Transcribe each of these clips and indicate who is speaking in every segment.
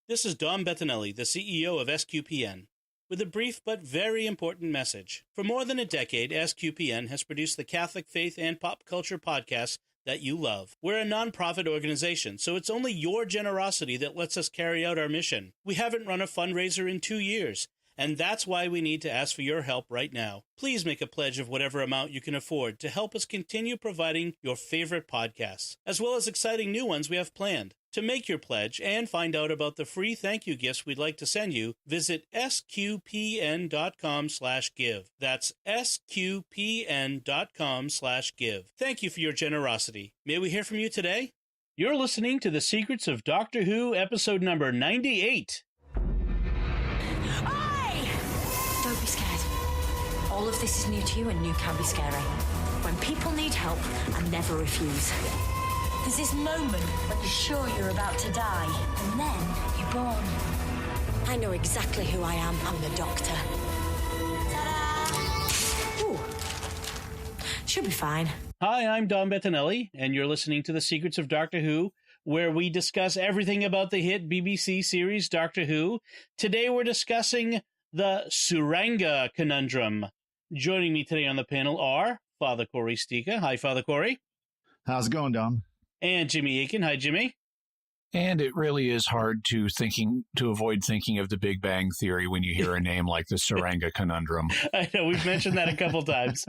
Speaker 1: This is Dom Bettinelli, the CEO of SQPN, with a brief but very important message. For more than a decade, SQPN has produced the Catholic faith and pop culture podcasts that you love. We're a non-profit organization, so it's only your generosity that lets us carry out our mission. We haven't run a fundraiser in 2 years, and that's why we need to ask for your help right now. Please make a pledge of whatever amount you can afford to help us continue providing your favorite podcasts, as well as exciting new ones we have planned. To make your pledge and find out about the free thank you gifts we'd like to send you, visit sqpn.com/give. That's sqpn.com/give. Thank you for your generosity. May we hear from you today? You're listening to The Secrets of Doctor Who, episode number 98.
Speaker 2: Don't be scared. All of this is new to you, and new can be scary. When people need help, I never refuse. There's this moment when you're sure you're about to die, and then you're born. I know exactly who I am. I'm the Doctor. Ta-da! Ooh. Should be fine.
Speaker 1: Hi, I'm Dom Bettinelli, and you're listening to The Secrets of Doctor Who, where we discuss everything about the hit BBC series Doctor Who. Today we're discussing the Tsuranga Conundrum. Joining me today on the panel are Father Cory Sticha. Hi, Father Cory.
Speaker 3: How's it going, Dom?
Speaker 1: And Jimmy Akin. Hi, Jimmy.
Speaker 4: And it really is hard to avoid thinking of the Big Bang Theory when you hear a name like the Tsuranga Conundrum.
Speaker 1: I know, we've mentioned that a couple times.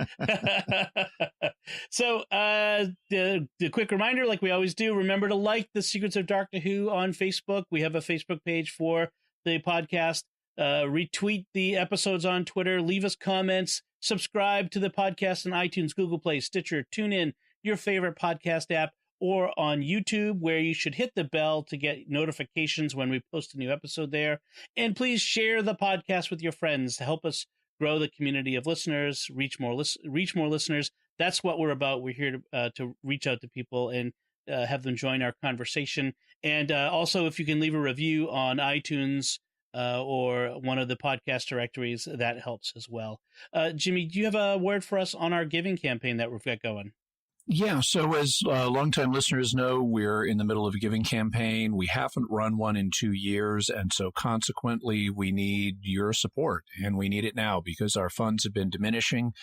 Speaker 1: So, the quick reminder, like we always do, remember to like The Secrets of Doctor Who on Facebook. We have a Facebook page for the podcast. Retweet the episodes on Twitter. Leave us comments. Subscribe to the podcast on iTunes, Google Play, Stitcher, TuneIn, your favorite podcast app, or on YouTube, where you should hit the bell to get notifications when we post a new episode there. And please share the podcast with your friends to help us grow the community of listeners, reach more listeners. That's what we're about. We're here to reach out to people and have them join our conversation. And also, if you can leave a review on iTunes or one of the podcast directories, that helps as well. Jimmy, do you have a word for us on our giving campaign that we've got going?
Speaker 4: Yeah, so as longtime listeners know, we're in the middle of a giving campaign. We haven't run one in 2 years, and so consequently, we need your support, and we need it now because our funds have been diminishing.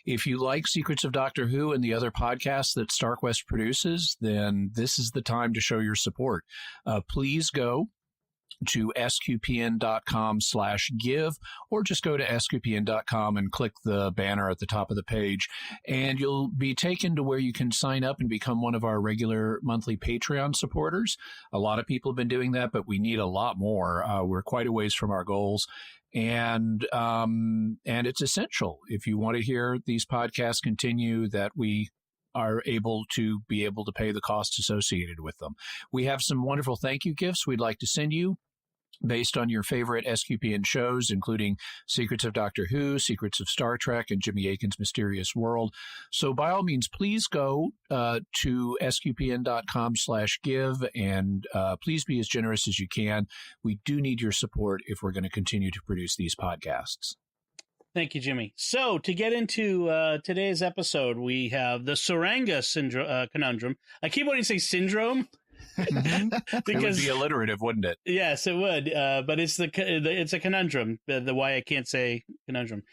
Speaker 4: If you like Secrets of Doctor Who and the other podcasts that StarQuest produces, then this is the time to show your support. Please go to sqpn.com/give, or just go to sqpn.com and click the banner at the top of the page, and you'll be taken to where you can sign up and become one of our regular monthly Patreon supporters. A lot of people have been doing that, but we need a lot more. We're quite a ways from our goals. And it's essential if you want to hear these podcasts continue, that we are able to pay the costs associated with them. We have some wonderful thank you gifts we'd like to send you based on your favorite SQPN shows, including Secrets of Doctor Who, Secrets of Star Trek, and Jimmy Akin's Mysterious World. So by all means, please go to sqpn.com/give, and please be as generous as you can. We do need your support if we're going to continue to produce these podcasts.
Speaker 1: Thank you, Jimmy. So to get into today's episode, we have the Tsuranga Conundrum. I keep wanting to say syndrome.
Speaker 4: Because it would be alliterative, wouldn't it?
Speaker 1: Yes, it would. But it's a conundrum. The why I can't say conundrum.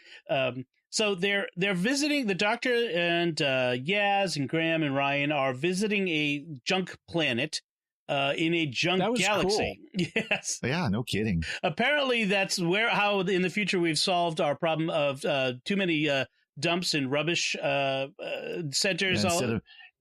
Speaker 1: So they're visiting, the Doctor and Yaz and Graham and Ryan are visiting a junk planet in a junk galaxy.
Speaker 4: Cool.
Speaker 1: Yes.
Speaker 3: Yeah, no kidding.
Speaker 1: Apparently, that's how in the future we've solved our problem of too many dumps and rubbish centers.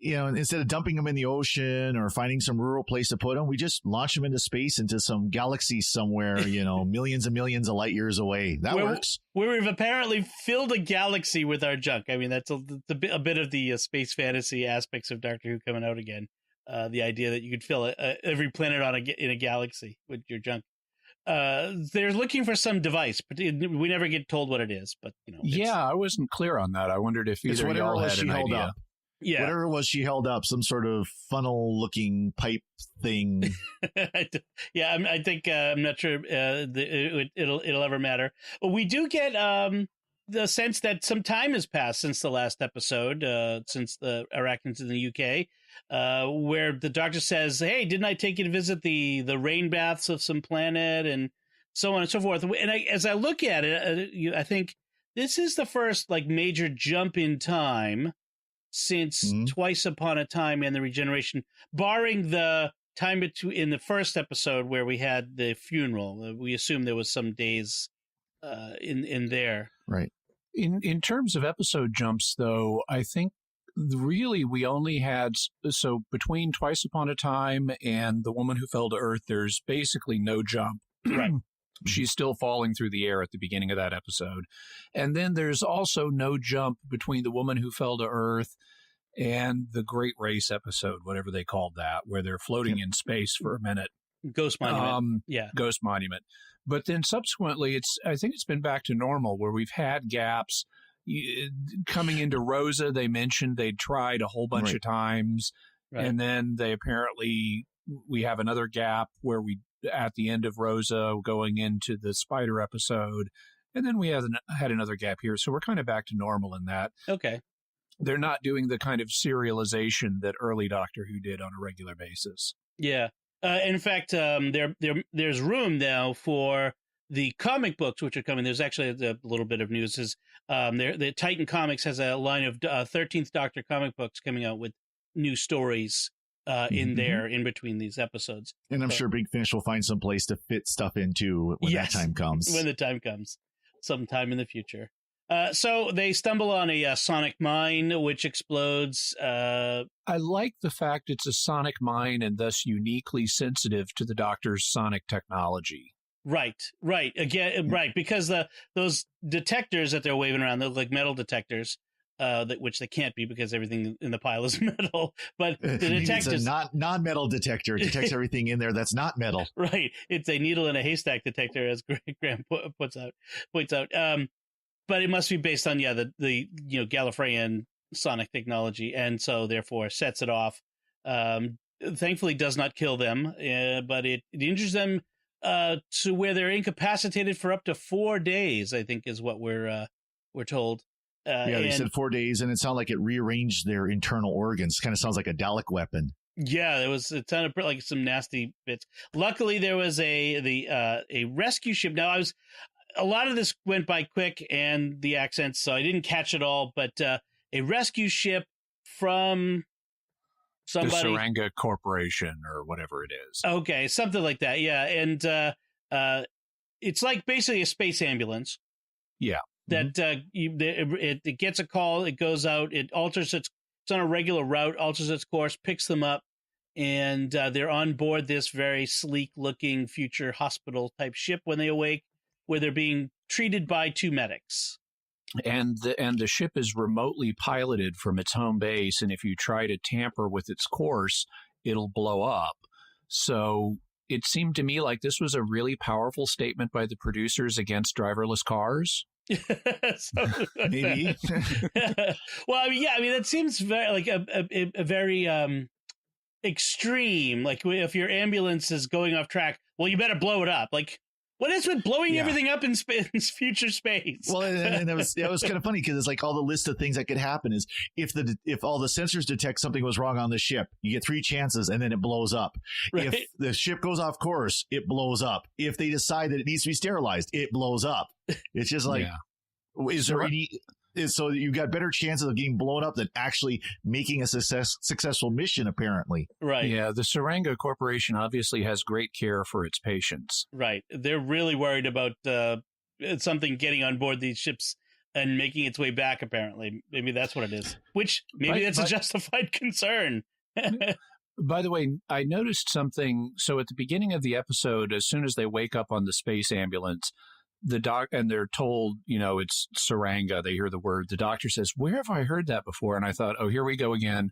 Speaker 3: Instead of dumping them in the ocean or finding some rural place to put them, we just launch them into space, into some galaxy somewhere, millions and millions of light years away. That works.
Speaker 1: Where we've apparently filled a galaxy with our junk. I mean, that's a bit of the space fantasy aspects of Doctor Who coming out again. The idea that you could fill every planet in a galaxy with your junk. They're looking for some device, but we never get told what it is. But
Speaker 4: I wasn't clear on that. I wondered if either of y'all had an idea.
Speaker 3: Up. Yeah, whatever it was she held up, some sort of funnel-looking pipe thing.
Speaker 1: Yeah, I think I'm not sure it'll ever matter. But we do get the sense that some time has passed since the last episode, since the Arachnids in the UK. where the doctor says, "Hey, didn't I take you to visit the rain baths of some planet?" and so on and so forth. And as I look at it, I think this is the first like major jump in time since Twice Upon a Time and the Regeneration, barring the time between in the first episode where we had the funeral. We assume there was some days in there.
Speaker 3: Right.
Speaker 4: In terms of episode jumps, though, I think really we only had, so between Twice Upon a Time and The Woman Who Fell to Earth, there's basically no jump.
Speaker 1: Right.
Speaker 4: She's still falling through the air at the beginning of that episode. And then there's also no jump between The Woman Who Fell to Earth and the Great Race episode, whatever they called that, where they're floating in space for a minute.
Speaker 1: Ghost Monument.
Speaker 4: Ghost Monument. But then subsequently, I think it's been back to normal where we've had gaps. Coming into Rosa, they mentioned they'd tried a whole bunch of times. Right. And then we have another gap where at the end of Rosa going into the spider episode. And then we had another gap here. So we're kind of back to normal in that.
Speaker 1: Okay.
Speaker 4: They're not doing the kind of serialization that early Doctor Who did on a regular basis.
Speaker 1: Yeah. In fact, there's room now for the comic books, which are coming. There's actually a little bit of news. The Titan Comics has a line of 13th Doctor comic books coming out with new stories in there in between these episodes.
Speaker 3: And I'm sure Big Finish will find some place to fit stuff into when that time comes.
Speaker 1: When the time comes, sometime in the future. So they stumble on a sonic mine, which explodes.
Speaker 4: I like the fact it's a sonic mine and thus uniquely sensitive to the Doctor's sonic technology.
Speaker 1: Right. Again, right, because those detectors that they're waving around, they're like metal detectors, which they can't be because everything in the pile is metal. But the detectors,
Speaker 3: a non-metal detector, detects everything in there that's not metal.
Speaker 1: Right. It's a needle in a haystack detector, as Graham points out. But it must be based on the Gallifreyan sonic technology, and so therefore sets it off. Thankfully, does not kill them, but it injures them to where they're incapacitated for up to 4 days. I think is what we're told.
Speaker 3: They said 4 days, and it sounded like it rearranged their internal organs. Kind of sounds like a Dalek weapon.
Speaker 1: Yeah, it sounded like some nasty bits. Luckily, there was a rescue ship. Now a lot of this went by quick and the accents, so I didn't catch it all, but a rescue ship from somebody.
Speaker 4: The Tsuranga Corporation or whatever it is.
Speaker 1: Okay, something like that, yeah. And it's like basically a space ambulance.
Speaker 4: Yeah.
Speaker 1: That it gets a call, it goes out, it's on a regular route, alters its course, picks them up, and they're on board this very sleek-looking future hospital-type ship when they awake, where they're being treated by 2 medics.
Speaker 4: And the ship is remotely piloted from its home base, and if you try to tamper with its course, it'll blow up. So it seemed to me like this was a really powerful statement by the producers against driverless cars.
Speaker 3: Maybe.
Speaker 1: Well, that seems very like a very extreme. Like if your ambulance is going off track, well, you better blow it up. Like, what is with blowing everything up in future space?
Speaker 3: Well, and that was kind of funny because it's like all the list of things that could happen is if all the sensors detect something was wrong on the ship, you get 3 chances and then it blows up. Right. If the ship goes off course, it blows up. If they decide that it needs to be sterilized, it blows up. It's just like, so you got better chances of getting blown up than actually making a successful mission, apparently.
Speaker 1: Right.
Speaker 4: Yeah, the Tsuranga Corporation obviously has great care for its patients.
Speaker 1: Right. They're really worried about something getting on board these ships and making its way back, apparently. Maybe that's what it is. Which, that's a justified concern.
Speaker 4: By the way, I noticed something. So at the beginning of the episode, as soon as they wake up on the space ambulance, and they're told, it's Tsuranga. They hear the word. The doctor says, "Where have I heard that before?" And I thought, oh, here we go again.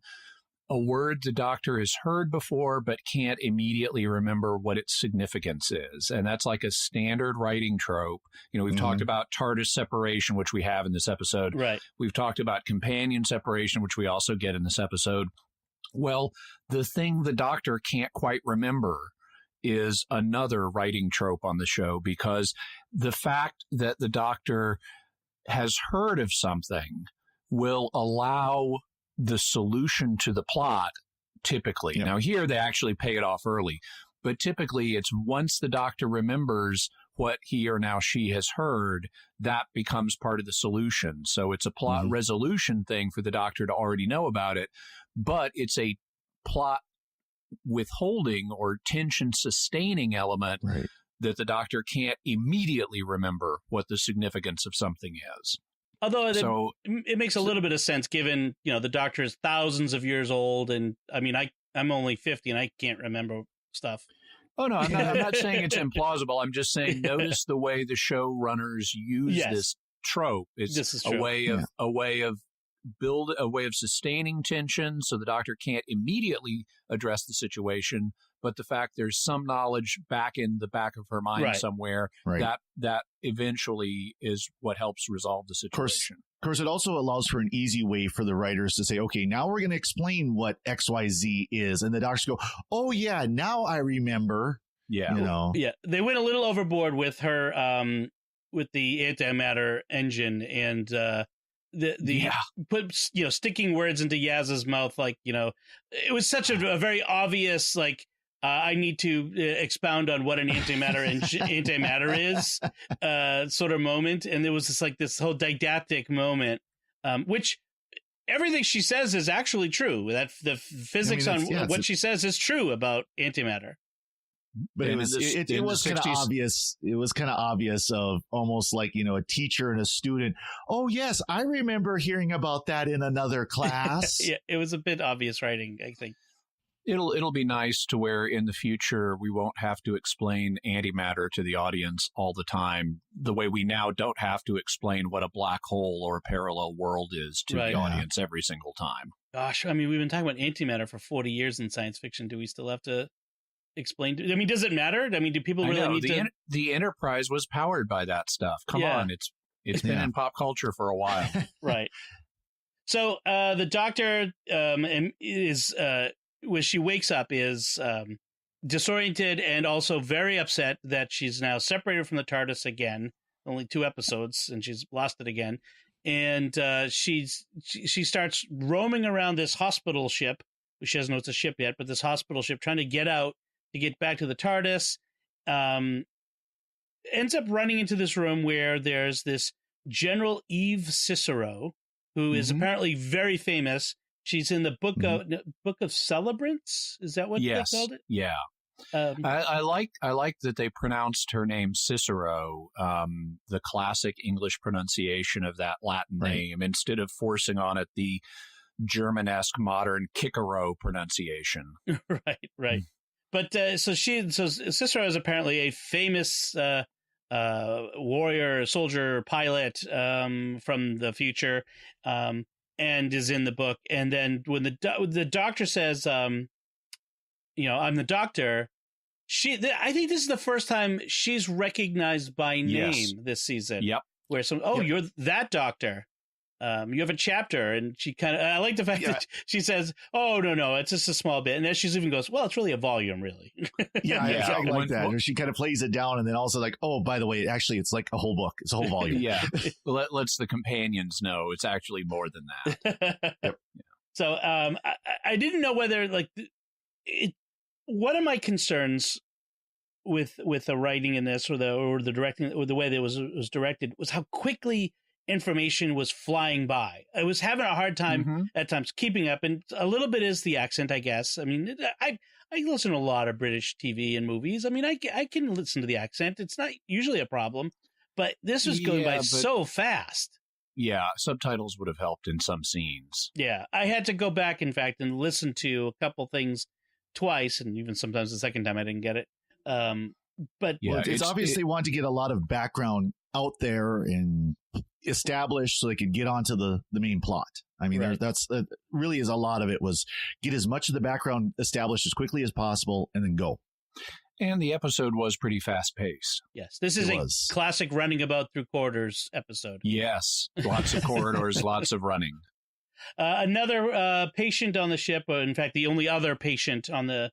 Speaker 4: A word the doctor has heard before, but can't immediately remember what its significance is. And that's like a standard writing trope. We've talked about Tardis separation, which we have in this episode.
Speaker 1: Right.
Speaker 4: We've talked about companion separation, which we also get in this episode. Well, the thing the doctor can't quite remember is another writing trope on the show, because the fact that the doctor has heard of something will allow the solution to the plot typically.
Speaker 3: Yep.
Speaker 4: Now here they actually pay it off early, but typically it's once the doctor remembers what he or now she has heard, that becomes part of the solution. So it's a plot resolution thing for the doctor to already know about it, but it's a plot withholding or tension sustaining element that the doctor can't immediately remember what the significance of something is.
Speaker 1: Although it makes a little bit of sense given, the doctor is thousands of years old. And I mean, I'm only 50 and I can't remember stuff.
Speaker 4: Oh, no, I'm not saying it's implausible. I'm just saying notice the way the showrunners use this trope. It's a way of sustaining tension so the doctor can't immediately address the situation, but the fact there's some knowledge back in the back of her mind somewhere that eventually is what helps resolve the situation.
Speaker 3: Of course, it also allows for an easy way for the writers to say, okay, now we're going to explain what XYZ is. And the doctors go, oh, yeah, now I remember. Yeah.
Speaker 1: Yeah. They went a little overboard with her, with the antimatter engine and put, sticking words into Yaz's mouth. Like, it was such a very obvious, like, I need to expound on what an antimatter is sort of moment. And there was this whole didactic moment, which everything she says is actually true. That the physics what she says is true about antimatter.
Speaker 3: But it was kind of obvious. It was kind of obvious of almost like, a teacher and a student. Oh, yes, I remember hearing about that in another class.
Speaker 1: Yeah, it was a bit obvious writing, I think.
Speaker 4: It'll be nice to where in the future we won't have to explain antimatter to the audience all the time, the way we now don't have to explain what a black hole or a parallel world is to the audience every single time.
Speaker 1: Gosh, I mean, we've been talking about antimatter for 40 years in science fiction. Do we still have to explain? I mean, does it matter? I mean, do people really need to?
Speaker 4: The Enterprise was powered by that stuff. Come on, it's been in pop culture for a while.
Speaker 1: Right. So the doctor is. When she wakes up is disoriented and also very upset that she's now separated from the TARDIS again. Only 2 episodes and she's lost it again. And she starts roaming around this hospital ship. She doesn't know it's a ship yet, but this hospital ship trying to get out to get back to the TARDIS. Ends up running into this room where there's this General Eve Cicero, who is apparently very famous. She's in the Book of Celebrants. Is that what they called it?
Speaker 4: Yeah. I like that they pronounced her name Cicero, the classic English pronunciation of that Latin name, instead of forcing on it the Germanesque modern Cicero pronunciation.
Speaker 1: Right. But so Cicero is apparently a famous warrior, soldier, pilot from the future. And is in the book. And then when the doctor says, I'm the doctor, I think this is the first time she's recognized by name this season.
Speaker 4: Yep.
Speaker 1: Where you're that doctor. You have a chapter, and I like the fact that she says, "Oh no, it's just a small bit," and then she even goes, "Well, it's really a volume, really."
Speaker 3: I like that. She kind of plays it down, and then also like, "Oh, by the way, actually, it's like a whole book. It's a whole volume."
Speaker 4: Yeah, lets the companions know it's actually more than that.
Speaker 3: Yep.
Speaker 1: So, I didn't know whether one of my concerns with the writing in this, or the directing, or the way that it was directed, was how quickly information was flying by. I was having a hard time at times keeping up, and a little bit is the accent, I guess. I mean, I listen to a lot of British TV and movies. I mean, I can listen to the accent. It's not usually a problem, but this was going by so fast.
Speaker 4: Yeah, subtitles would have helped in some scenes.
Speaker 1: Yeah, I had to go back, in fact, and listen to a couple things twice, and even sometimes the second time I didn't get it. But
Speaker 3: it's obviously wanting to get a lot of background out there and established so they could get onto the main plot. I mean, that's really is a lot of it was get as much of the background established as quickly as possible and then go.
Speaker 4: And the episode was pretty fast paced.
Speaker 1: Yes, this is a classic running about through corridors episode.
Speaker 4: Yes, lots of corridors, lots of running.
Speaker 1: Another patient on the ship, or in fact, the only other patient on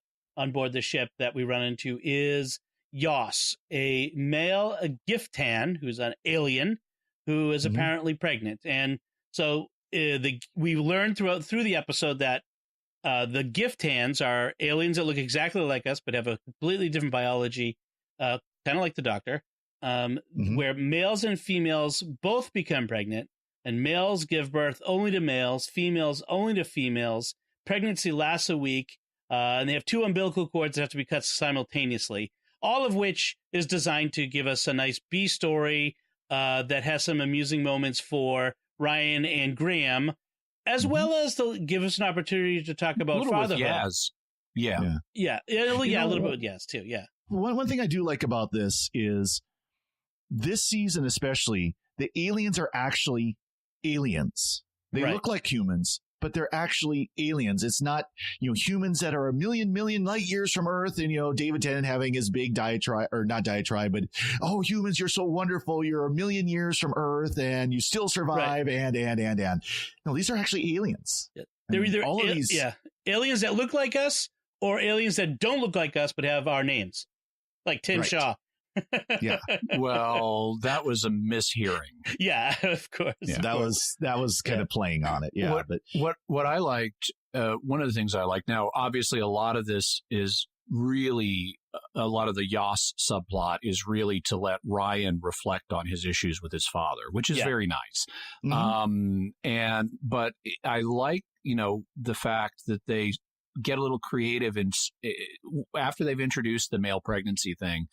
Speaker 1: board the ship that we run into is Yos, a male Giftan, who's an alien, who is apparently pregnant. And so we learned through the episode that The gift hands are aliens that look exactly like us, but have a completely different biology, kind of like the Doctor, where males and females both become pregnant, and males give birth only to males, females only to females. Pregnancy lasts a week, and they have 2 umbilical cords that have to be cut simultaneously, all of which is designed to give us a nice B story that has some amusing moments for Ryan and Graham, as well as to give us an opportunity to talk about fatherhood.
Speaker 4: Yaz. Yeah,
Speaker 1: a little bit with Yaz too. Yeah.
Speaker 3: One thing I do like about this is this season, especially, the aliens are actually aliens. They look like humans, but they're actually aliens. It's not, humans that are a million light years from Earth, and, David Tennant having his big diatribe, or not diatribe, but, oh, humans, you're so wonderful. You're a million years from Earth and you still survive. And. No, these are actually aliens.
Speaker 1: They're either aliens that look like us or aliens that don't look like us, but have our names, like Tim Shaw.
Speaker 3: Yeah.
Speaker 4: Well, that was a mishearing.
Speaker 1: Yeah, of course.
Speaker 3: Yeah, that was kind of playing on it. Yeah.
Speaker 4: What I liked, one of the things I like now, obviously a lot of this is really, a lot of the Yas subplot is really to let Ryan reflect on his issues with his father, which is very nice. But I like, the fact that they get a little creative and after they've introduced the male pregnancy thing,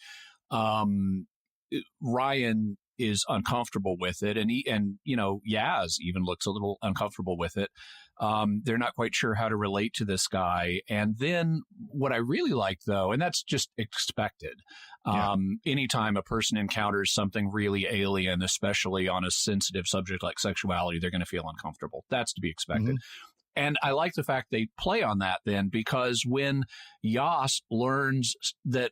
Speaker 4: Ryan is uncomfortable with it, and Yaz even looks a little uncomfortable with it. They're not quite sure how to relate to this guy. And then what I really like, though, and that's just expected, anytime a person encounters something really alien, especially on a sensitive subject like sexuality, they're going to feel uncomfortable. That's to be expected. And I like the fact they play on that then, because when Yas learns that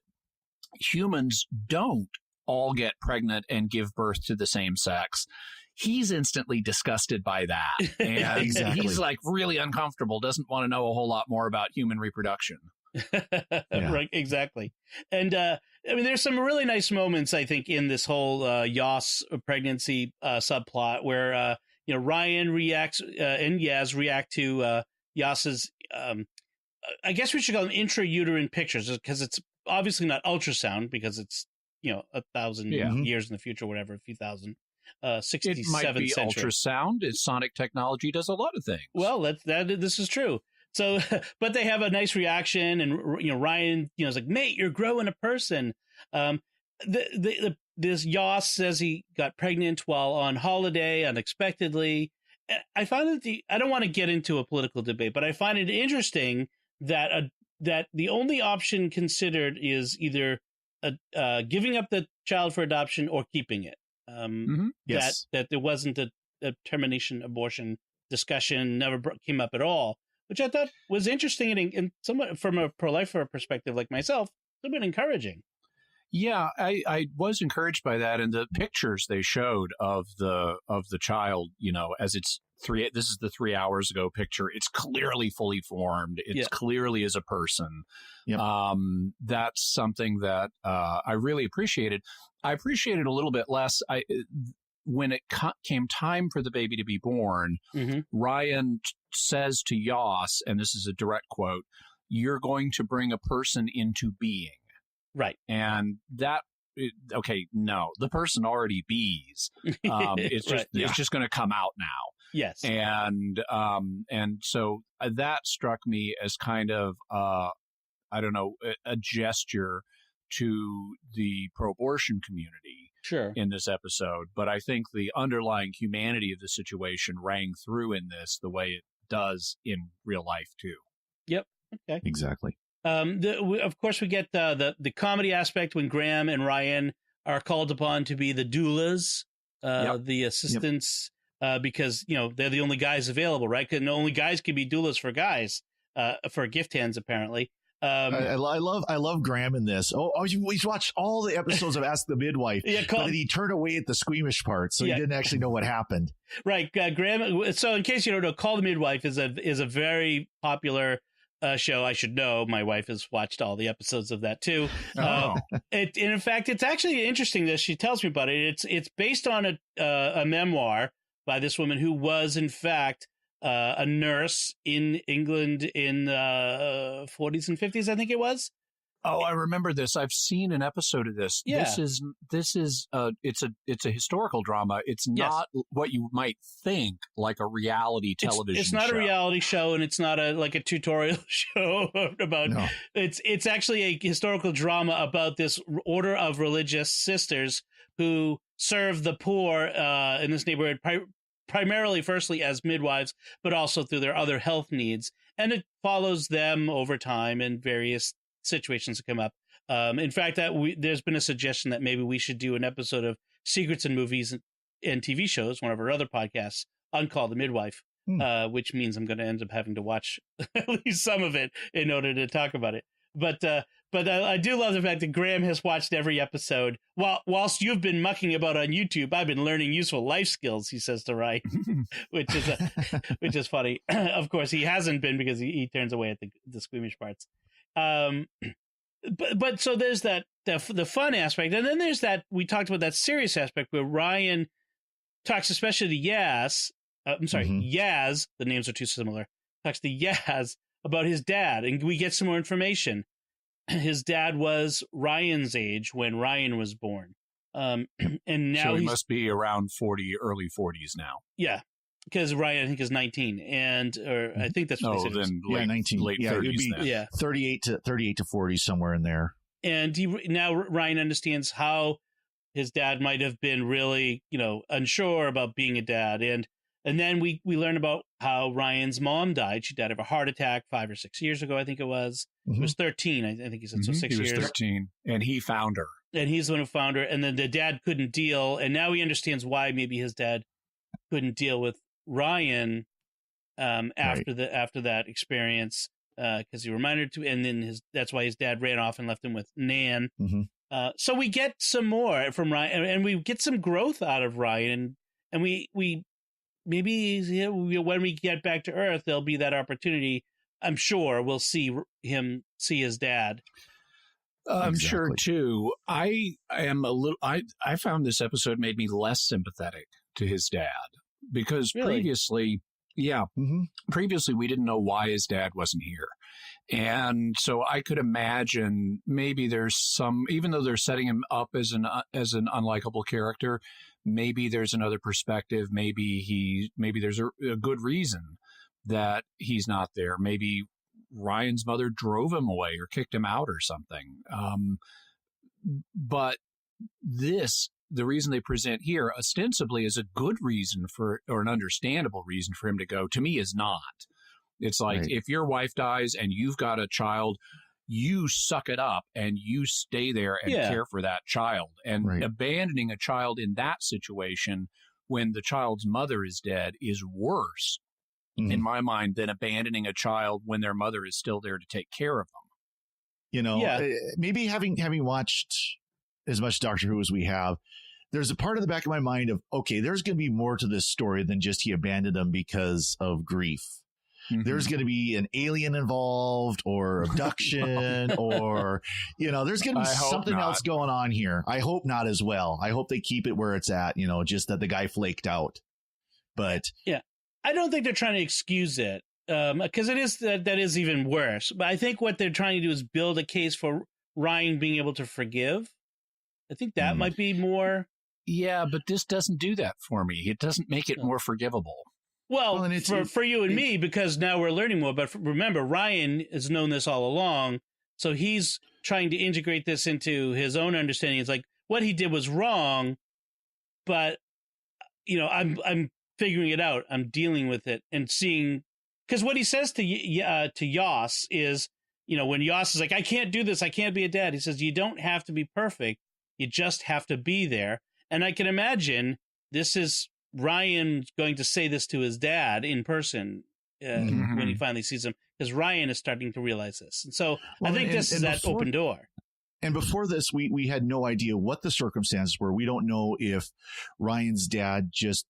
Speaker 4: humans don't all get pregnant and give birth to the same sex, he's instantly disgusted by that. And he's like really uncomfortable, doesn't want to know a whole lot more about human reproduction.
Speaker 1: Right, exactly. And there's some really nice moments, I think, in this whole Yas pregnancy subplot where Ryan reacts and Yaz react to Yas's I guess we should call them intrauterine pictures, because it's obviously not ultrasound, because it's 1,000 years in the future, whatever, a few thousand. 67th
Speaker 4: it might be
Speaker 1: century.
Speaker 4: Ultrasound. It's sonic technology, does a lot of things.
Speaker 1: Well, this is true. So, but they have a nice reaction, and Ryan, is like, mate, you're growing a person. This Yas says he got pregnant while on holiday unexpectedly. I find that I don't want to get into a political debate, but I find it interesting that that the only option considered is either giving up the child for adoption or keeping it. Yes. That there wasn't a termination abortion discussion, never came up at all, which I thought was interesting and somewhat, from a pro-lifer perspective like myself, somewhat encouraging.
Speaker 4: Yeah, I was encouraged by that, and the pictures they showed of the child, as it's this is the 3 hours ago picture. It's clearly fully formed. It's clearly as a person. Yep. That's something that I really appreciated. I appreciated a little bit less. When it came time for the baby to be born, Ryan says to Yas, and this is a direct quote, "You're going to bring a person into being."
Speaker 1: Right.
Speaker 4: And that, no, the person already bees. It's just going to come out now.
Speaker 1: Yes.
Speaker 4: And so that struck me as kind of, a gesture to the pro-abortion community in this episode. But I think the underlying humanity of the situation rang through in this the way it does in real life too. Yep.
Speaker 1: Okay.
Speaker 3: Exactly.
Speaker 1: Of course, we get the comedy aspect when Graham and Ryan are called upon to be the doulas, the assistants, because they're the only guys available, right? Because only guys can be doulas for guys, for gift hands, apparently.
Speaker 3: I love Graham in this. He's watched all the episodes of Ask the Midwife, but he turned away at the squeamish part, so he didn't actually know what happened.
Speaker 1: Right, Graham. So, in case you don't know, Call the Midwife is a very popular show. I should know. My wife has watched all the episodes of that too. And in fact, it's actually interesting that she tells me about it. It's based on a memoir by this woman who was, in fact, a nurse in England in 40s and 50s, I think it was.
Speaker 4: Oh, I remember this. I've seen an episode of this.
Speaker 1: Yeah.
Speaker 4: It's a historical drama. It's not what you might think, like a reality television
Speaker 1: It's not
Speaker 4: show.
Speaker 1: a reality show, and it's not a tutorial show about. No. It's actually a historical drama about this order of religious sisters who serve the poor in this neighborhood, primarily, firstly, as midwives, but also through their other health needs. And it follows them over time in various situations that come up. In fact, there's been a suggestion that maybe we should do an episode of Secrets in Movies and TV Shows, one of our other podcasts, on Call the Midwife, which means I'm going to end up having to watch at least some of it in order to talk about it. But I do love the fact that Graham has watched every episode. Whilst you've been mucking about on YouTube, I've been learning useful life skills, he says to Ryan, which is funny. Of course, he hasn't been because he turns away at the squeamish parts. But so there's the fun aspect, and then there's that we talked about that serious aspect where Ryan talks, especially to Yaz. Yaz. The names are too similar. Talks to Yaz about his dad, and we get some more information. His dad was Ryan's age when Ryan was born, and now
Speaker 4: so he must be around 40, early 40s now.
Speaker 1: Yeah. Because Ryan, I think, is 19, or I think that's what they said.
Speaker 3: Then 19, late 30s. It would be 38 to 40, somewhere in there.
Speaker 1: And now Ryan understands how his dad might have been really, unsure about being a dad, and then we learn about how Ryan's mom died. She died of a heart attack 5 or 6 years ago, I think it was. It was 13, I think he said, so 6 years.
Speaker 4: He was 13, and he found her.
Speaker 1: And he's the one who found her, and then the dad couldn't deal, and now he understands why maybe his dad couldn't deal with Ryan after that experience, because he reminded to, and then that's why his dad ran off and left him with Nan. So we get some more from Ryan, and we get some growth out of Ryan, and we maybe when we get back to Earth, there'll be that opportunity. I'm sure we'll see him see his dad.
Speaker 4: I'm sure too. I found this episode made me less sympathetic to his dad. Because previously we didn't know why his dad wasn't here. And so I could imagine maybe there's some, even though they're setting him up as an unlikable character, maybe there's another perspective. Maybe there's a good reason that he's not there. Maybe Ryan's mother drove him away or kicked him out or something. But the reason they present here ostensibly is a good reason or an understandable reason for him to go, to me is not. It's like, if your wife dies and you've got a child, you suck it up and you stay there and care for that child. And abandoning a child in that situation when the child's mother is dead is worse in my mind than abandoning a child when their mother is still there to take care of them.
Speaker 3: Maybe having watched as much Doctor Who as we have, there's a part of the back of my mind of, okay, there's going to be more to this story than just he abandoned them because of grief. There's going to be an alien involved or abduction or, there's going to be something else going on here. I hope not as well. I hope they keep it where it's at, just that the guy flaked out. But
Speaker 1: yeah, I don't think they're trying to excuse it because it is that is even worse. But I think what they're trying to do is build a case for Ryan being able to forgive. I think that might be more.
Speaker 4: Yeah, but this doesn't do that for me. It doesn't make it more forgivable.
Speaker 1: Well, for you and me, because now we're learning more. But remember, Ryan has known this all along, so he's trying to integrate this into his own understanding. It's like what he did was wrong, but I'm figuring it out. I'm dealing with it and seeing, because what he says to Yas is, when Yas is like, I can't do this, I can't be a dad. He says, you don't have to be perfect, you just have to be there. And I can imagine this is Ryan going to say this to his dad in person when he finally sees him, because Ryan is starting to realize this. And so I think this is that open door.
Speaker 3: And before this, we had no idea what the circumstances were. We don't know if Ryan's dad just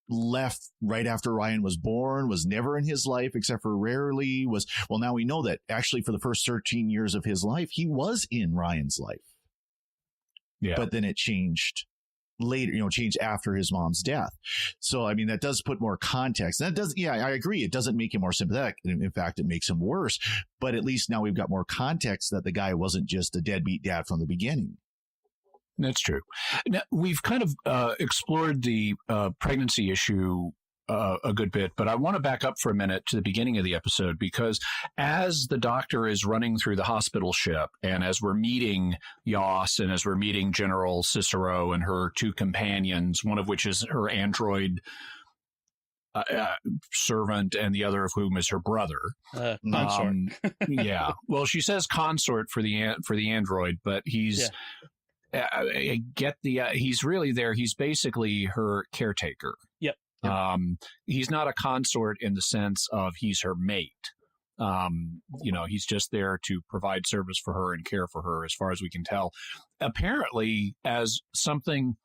Speaker 3: left right after Ryan was born, was never in his life except for rarely, well, now we know that actually for the first 13 years of his life, he was in Ryan's life. Yeah. But then it changed later, changed after his mom's death. So, I mean, that does put more context. That does, yeah, I agree. It doesn't make him more sympathetic. In fact, it makes him worse. But at least now we've got more context that the guy wasn't just a deadbeat dad from the beginning.
Speaker 4: That's true. Now, we've kind of explored the pregnancy issue a good bit, but I want to back up for a minute to the beginning of the episode, because as the doctor is running through the hospital ship, and as we're meeting Yos, and as we're meeting General Cicero and her two companions, one of which is her android servant, and the other of whom is her brother.
Speaker 1: Consort.
Speaker 4: Yeah. Well, she says consort for the android, but he's. Yeah. He's really there. He's basically her caretaker.
Speaker 1: Yep.
Speaker 4: He's not a consort in the sense of he's her mate. He's just there to provide service for her and care for her, as far as we can tell. Apparently, as something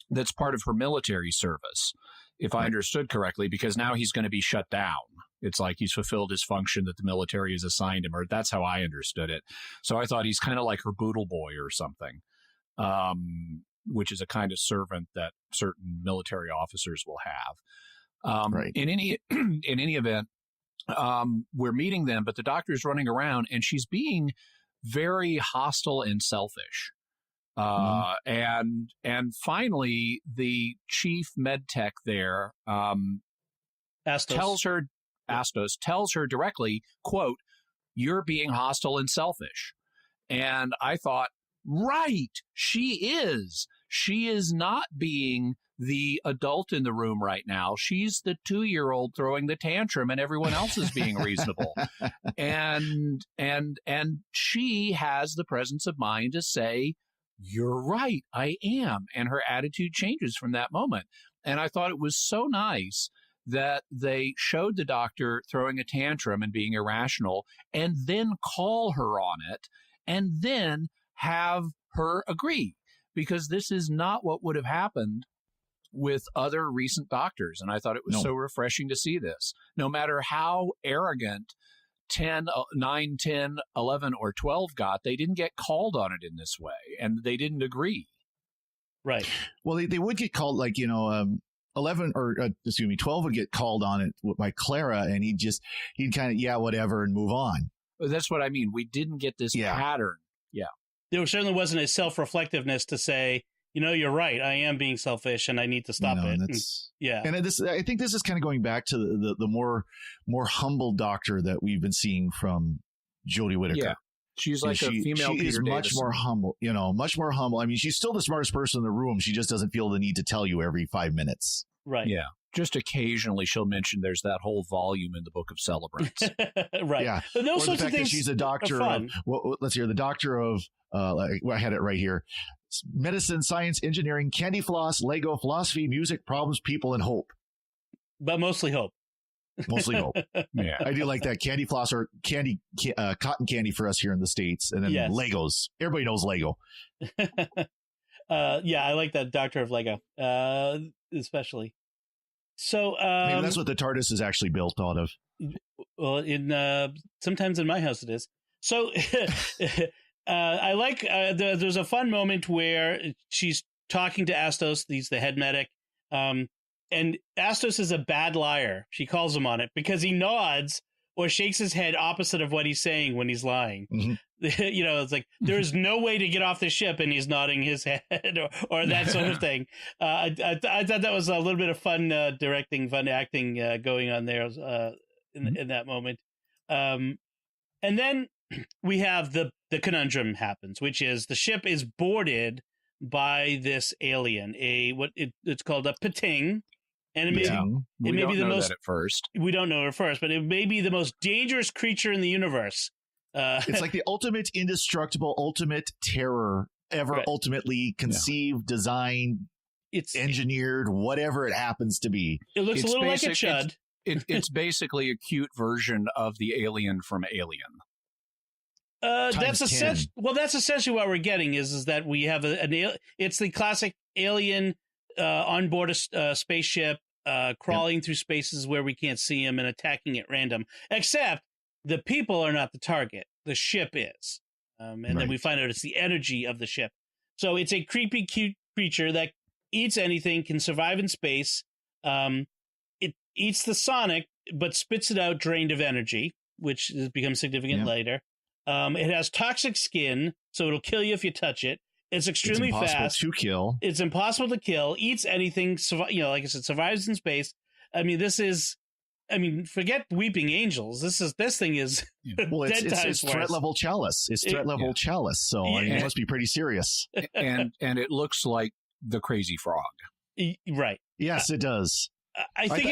Speaker 4: that's part of her military service, if I understood correctly, because now he's going to be shut down. It's like he's fulfilled his function that the military has assigned him, or that's how I understood it. So I thought he's kind of like her boodle boy or something. Which is a kind of servant that certain military officers will have.
Speaker 3: Right.
Speaker 4: In any event, we're meeting them, but the doctor's running around and she's being very hostile and selfish. And finally, the chief med tech there tells her directly, quote, "You're being hostile and selfish." And I thought, right, she is. She is not being the adult in the room right now. She's the 2-year-old throwing the tantrum, and everyone else is being reasonable. and she has the presence of mind to say, "You're right, I am." And her attitude changes from that moment. And I thought it was so nice that they showed the doctor throwing a tantrum and being irrational, and then call her on it, and then have her agree, because this is not what would have happened with other recent doctors. And I thought it was so refreshing to see this. No matter how arrogant 9, 10, 11, or 12 got, they didn't get called on it in this way, and they didn't agree.
Speaker 1: Right.
Speaker 3: Well, they would get called, 12 would get called on it by Clara, and he'd kind of, whatever, and move on.
Speaker 4: That's what I mean. We didn't get this pattern. Yeah.
Speaker 1: There certainly wasn't a self-reflectiveness to say, you're right, I am being selfish and I need to stop it. And
Speaker 3: I think this is kind of going back to the more humble doctor that we've been seeing from Jodie Whittaker. Yeah.
Speaker 4: She's like a female Peter
Speaker 3: is much
Speaker 4: Davison.
Speaker 3: more humble, much more humble. I mean, she's still the smartest person in the room. She just doesn't feel the need to tell you every 5 minutes.
Speaker 1: Right.
Speaker 4: Yeah. Just occasionally she'll mention there's that whole volume in the Book of Celebrants.
Speaker 1: Right.
Speaker 3: Yeah.
Speaker 1: But those
Speaker 3: or
Speaker 1: sorts
Speaker 3: the fact
Speaker 1: of things
Speaker 3: that she's a doctor of, let's hear, the doctor of, I had it right here. Medicine, science, engineering, candy floss, Lego, philosophy, music, problems, people, and hope.
Speaker 1: But mostly hope.
Speaker 3: Mostly hope.
Speaker 4: Yeah.
Speaker 3: I do like that. Candy floss or cotton candy for us here in the States. And then Legos. Everybody knows Lego.
Speaker 1: I like that Doctor of Lego, especially. So
Speaker 3: maybe that's what the Tardis is actually built out of.
Speaker 1: Well, sometimes in my house it is. So I like there's a fun moment where she's talking to Astos. He's the head medic, and Astos is a bad liar. She calls him on it because he nods or shakes his head opposite of what he's saying when he's lying. Mm-hmm. It's like there's no way to get off the ship, and he's nodding his head or that sort of thing. I thought that was a little bit of fun directing, fun acting going on there in that moment. And then we have the conundrum happens, which is the ship is boarded by this alien, it's called a Pating. And we don't know that at first, but it may be the most dangerous creature in the universe.
Speaker 3: It's like the ultimate indestructible, ultimate terror ever ultimately conceived, designed, engineered, whatever it happens to be.
Speaker 1: It looks a little like a chud.
Speaker 4: It's basically a cute version of the alien from Alien.
Speaker 1: That's essentially what we're getting is that we have it's the classic alien on board a spaceship, crawling through spaces where we can't see him and attacking at random, except the people are not the target. The ship is. And then we find out it's the energy of the ship. So it's a creepy, cute creature that eats anything, can survive in space. It eats the sonic, but spits it out drained of energy, which has become significant later. It has toxic skin, so it'll kill you if you touch it. It's extremely fast.
Speaker 3: To kill.
Speaker 1: It's impossible to kill. Eats anything. Like I said, survives in space. I mean, forget Weeping Angels. This thing is
Speaker 3: well, it's threat level chalice. It's threat level chalice. So I mean, it must be pretty serious.
Speaker 4: and it looks like the Crazy Frog.
Speaker 1: Right.
Speaker 3: Yes, it does.
Speaker 1: I think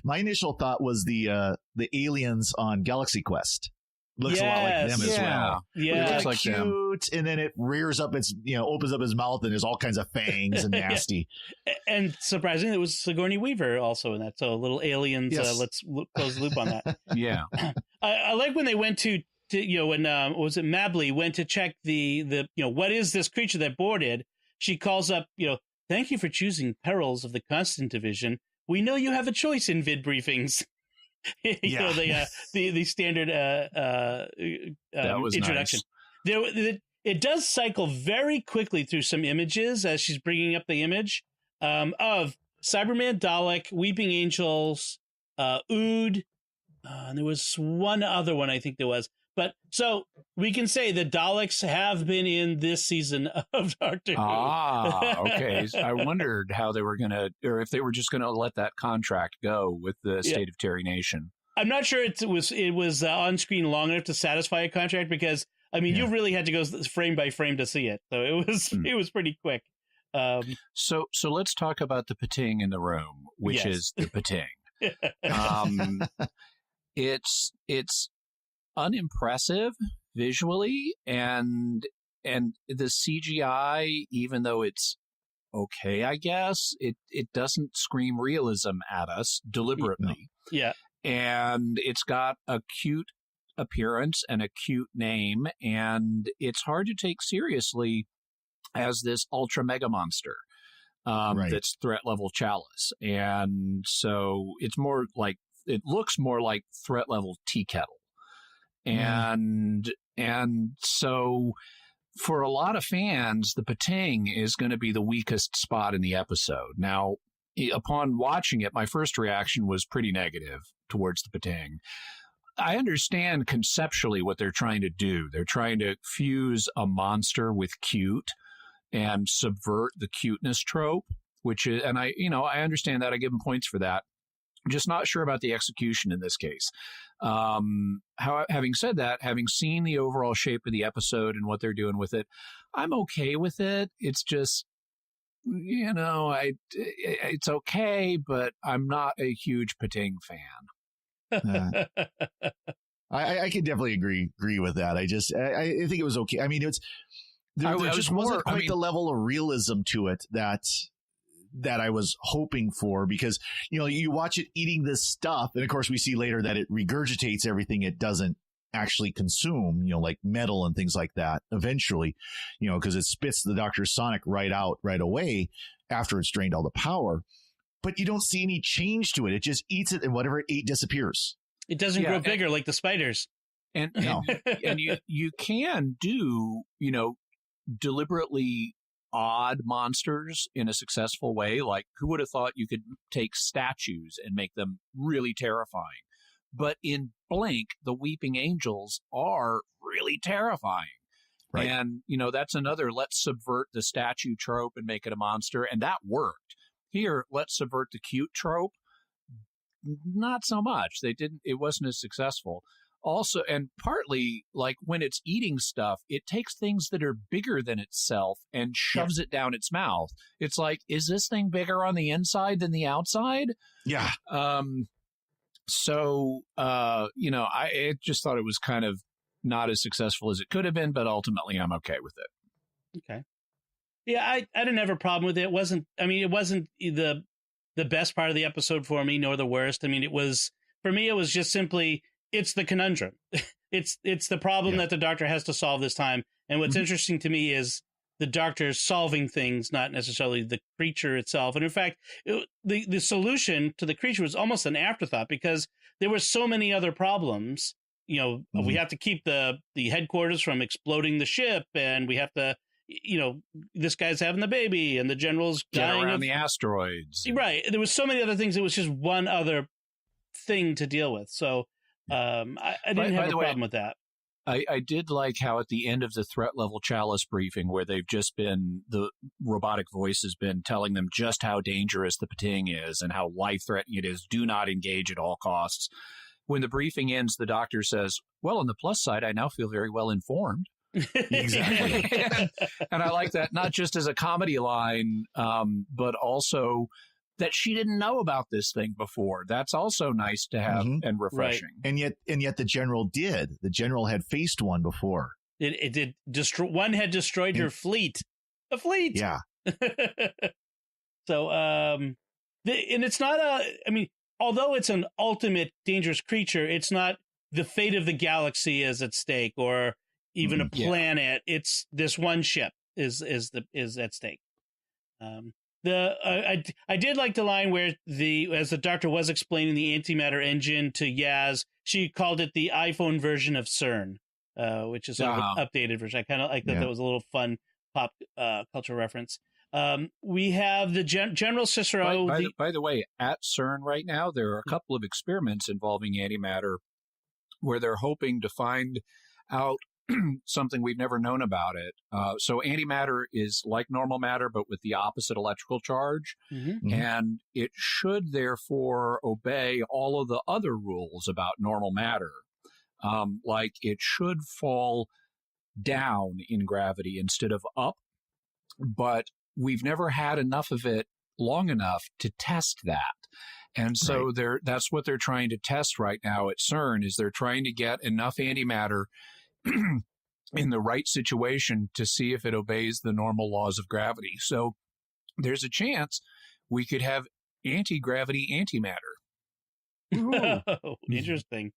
Speaker 3: my initial thought was the aliens on Galaxy Quest. Looks a lot like them as well.
Speaker 1: Yeah,
Speaker 3: it looks like cute, them. And then it rears up opens up its mouth, and there's all kinds of fangs and nasty.
Speaker 1: And surprisingly, it was Sigourney Weaver also in that. So little aliens.
Speaker 3: Yes.
Speaker 1: Let's close the loop on that.
Speaker 4: Yeah,
Speaker 1: I like when they went to when was it Mabley went to check the what is this creature that boarded. She calls up thank you for choosing Perils of the Constant Division. We know you have a choice in vid briefings. The standard introduction.
Speaker 4: Nice.
Speaker 1: It does cycle very quickly through some images as she's bringing up the image of Cyberman, Dalek, Weeping Angels, Ood, and there was one other one I think there was. But so we can say the Daleks have been in this season of Doctor Who.
Speaker 4: Okay. I wondered how they were going to, or if they were just going to let that contract go with the State of Terry Nation.
Speaker 1: I'm not sure it was on screen long enough to satisfy a contract because you really had to go frame by frame to see it. So it was pretty quick.
Speaker 4: So let's talk about the pating in the room, which is the pating. It's unimpressive visually, and the CGI, even though it's okay, I guess it doesn't scream realism at us deliberately.
Speaker 1: Yeah,
Speaker 4: and it's got a cute appearance and a cute name, and it's hard to take seriously as this ultra mega monster that's threat level chalice, and so it looks more like threat level tea kettle. And so for a lot of fans, the pating is going to be the weakest spot in the episode. Now, upon watching it, my first reaction was pretty negative towards the pating. I understand conceptually what they're trying to do. They're trying to fuse a monster with cute and subvert the cuteness trope, which is, and I understand that. I give them points for that. I'm just not sure about the execution in this case. Having said that, having seen the overall shape of the episode and what they're doing with it, I'm okay with it. It's just, it's okay, but I'm not a huge pating fan.
Speaker 3: I can definitely agree with that. I think it was okay. I mean, there just wasn't quite the level of realism to it that I was hoping for, because, you watch it eating this stuff. And of course we see later that it regurgitates everything it doesn't actually consume, like metal and things like that eventually, because it spits the Doctor's sonic right out right away after it's drained all the power. But you don't see any change to it. It just eats it, and whatever it ate disappears.
Speaker 1: It doesn't grow bigger like the spiders.
Speaker 4: And you can do, deliberately odd monsters in a successful way. Like, who would have thought you could take statues and make them really terrifying? But in Blink, the Weeping Angels are really terrifying. Right. And, that's another, let's subvert the statue trope and make it a monster. And that worked. Here, let's subvert the cute trope. Not so much. It wasn't as successful. Also, and partly, like when it's eating stuff, it takes things that are bigger than itself and shoves it down its mouth. It's like, is this thing bigger on the inside than the outside?
Speaker 3: Yeah.
Speaker 4: I just thought it was kind of not as successful as it could have been, but ultimately I'm okay with it.
Speaker 1: Okay. Yeah, I didn't have a problem with it. It wasn't the best part of the episode for me, nor the worst. I mean, for me, it was just simply, it's the conundrum. It's the problem that the Doctor has to solve this time. And what's interesting to me is the Doctor solving things, not necessarily the creature itself. And in fact, the solution to the creature was almost an afterthought, because there were so many other problems. We have to keep the headquarters from exploding the ship, and we have to, this guy's having the baby and the general's dying
Speaker 4: around the asteroids.
Speaker 1: Right. There was so many other things. It was just one other thing to deal with. So I didn't have a problem with that.
Speaker 4: I did like how at the end of the threat level Chalice briefing, where the robotic voice has been telling them just how dangerous the Pating is and how life-threatening it is. Do not engage at all costs. When the briefing ends, the doctor says, well, on the plus side, I now feel very well informed.
Speaker 3: Exactly.
Speaker 4: And I like that, not just as a comedy line, but also that she didn't know about this thing before. That's also nice to have and refreshing.
Speaker 3: Right. And yet the general did. The general had faced one before.
Speaker 1: It did one had destroyed her fleet. A fleet.
Speaker 3: Yeah.
Speaker 1: So and it's not although it's an ultimate dangerous creature, it's not the fate of the galaxy is at stake or even a planet. Yeah. It's this one ship is at stake. I did like the line where as the doctor was explaining the antimatter engine to Yaz, she called it the iPhone version of CERN, which is an updated version. I kind of like that. Yeah. That was a little fun pop culture reference. We have the General Cicero.
Speaker 4: By the way, at CERN right now, there are a couple of experiments involving antimatter where they're hoping to find out something we've never known about it. So antimatter is like normal matter, but with the opposite electrical charge. And it should therefore obey all of the other rules about normal matter. Like it should fall down in gravity instead of up. But we've never had enough of it long enough to test that. And so that's what they're trying to test right now at CERN, is they're trying to get enough antimatter in the right situation to see if it obeys the normal laws of gravity. So there's a chance we could have anti-gravity antimatter.
Speaker 1: Oh, interesting.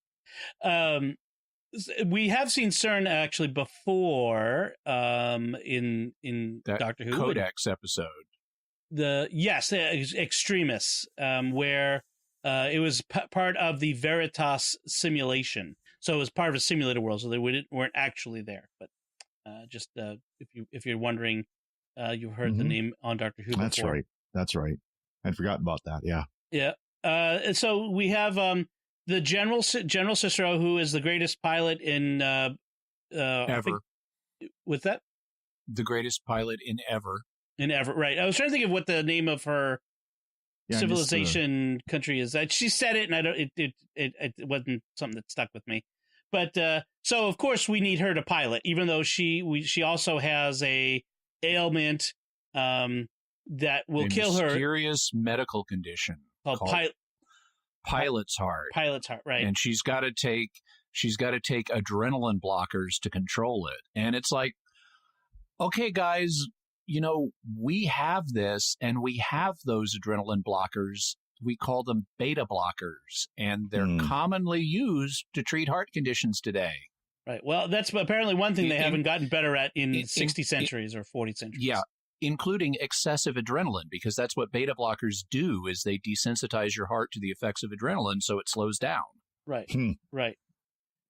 Speaker 1: We have seen CERN actually before in
Speaker 4: that
Speaker 1: Doctor Who
Speaker 4: Codex episode.
Speaker 1: Extremis, where it was part of the Veritas simulation. So it was part of a simulated world, so they weren't actually there. But just if you're wondering, you've heard the name on Doctor Who before.
Speaker 3: That's right. I'd forgotten about that. Yeah.
Speaker 1: Yeah. And so we have the General Cicero, who is the greatest pilot in
Speaker 4: ever.
Speaker 1: With that,
Speaker 4: the greatest pilot in ever.
Speaker 1: Right. I was trying to think of what the name of her civilization country is. She said it, and it wasn't something that stuck with me. But so of course we need her to pilot, even though she also has a ailment that will kill her.
Speaker 4: Mysterious medical condition
Speaker 1: called
Speaker 4: pilot's heart.
Speaker 1: Pilot's heart, right?
Speaker 4: And she's got to take adrenaline blockers to control it. And it's like, okay, guys, we have this, and we have those adrenaline blockers. We call them beta blockers, and they're commonly used to treat heart conditions today.
Speaker 1: Right. Well, that's apparently one thing they haven't gotten better at in 60 centuries or 40 centuries.
Speaker 4: Yeah, including excessive adrenaline, because that's what beta blockers do, is they desensitize your heart to the effects of adrenaline so it slows down.
Speaker 1: Right. Right.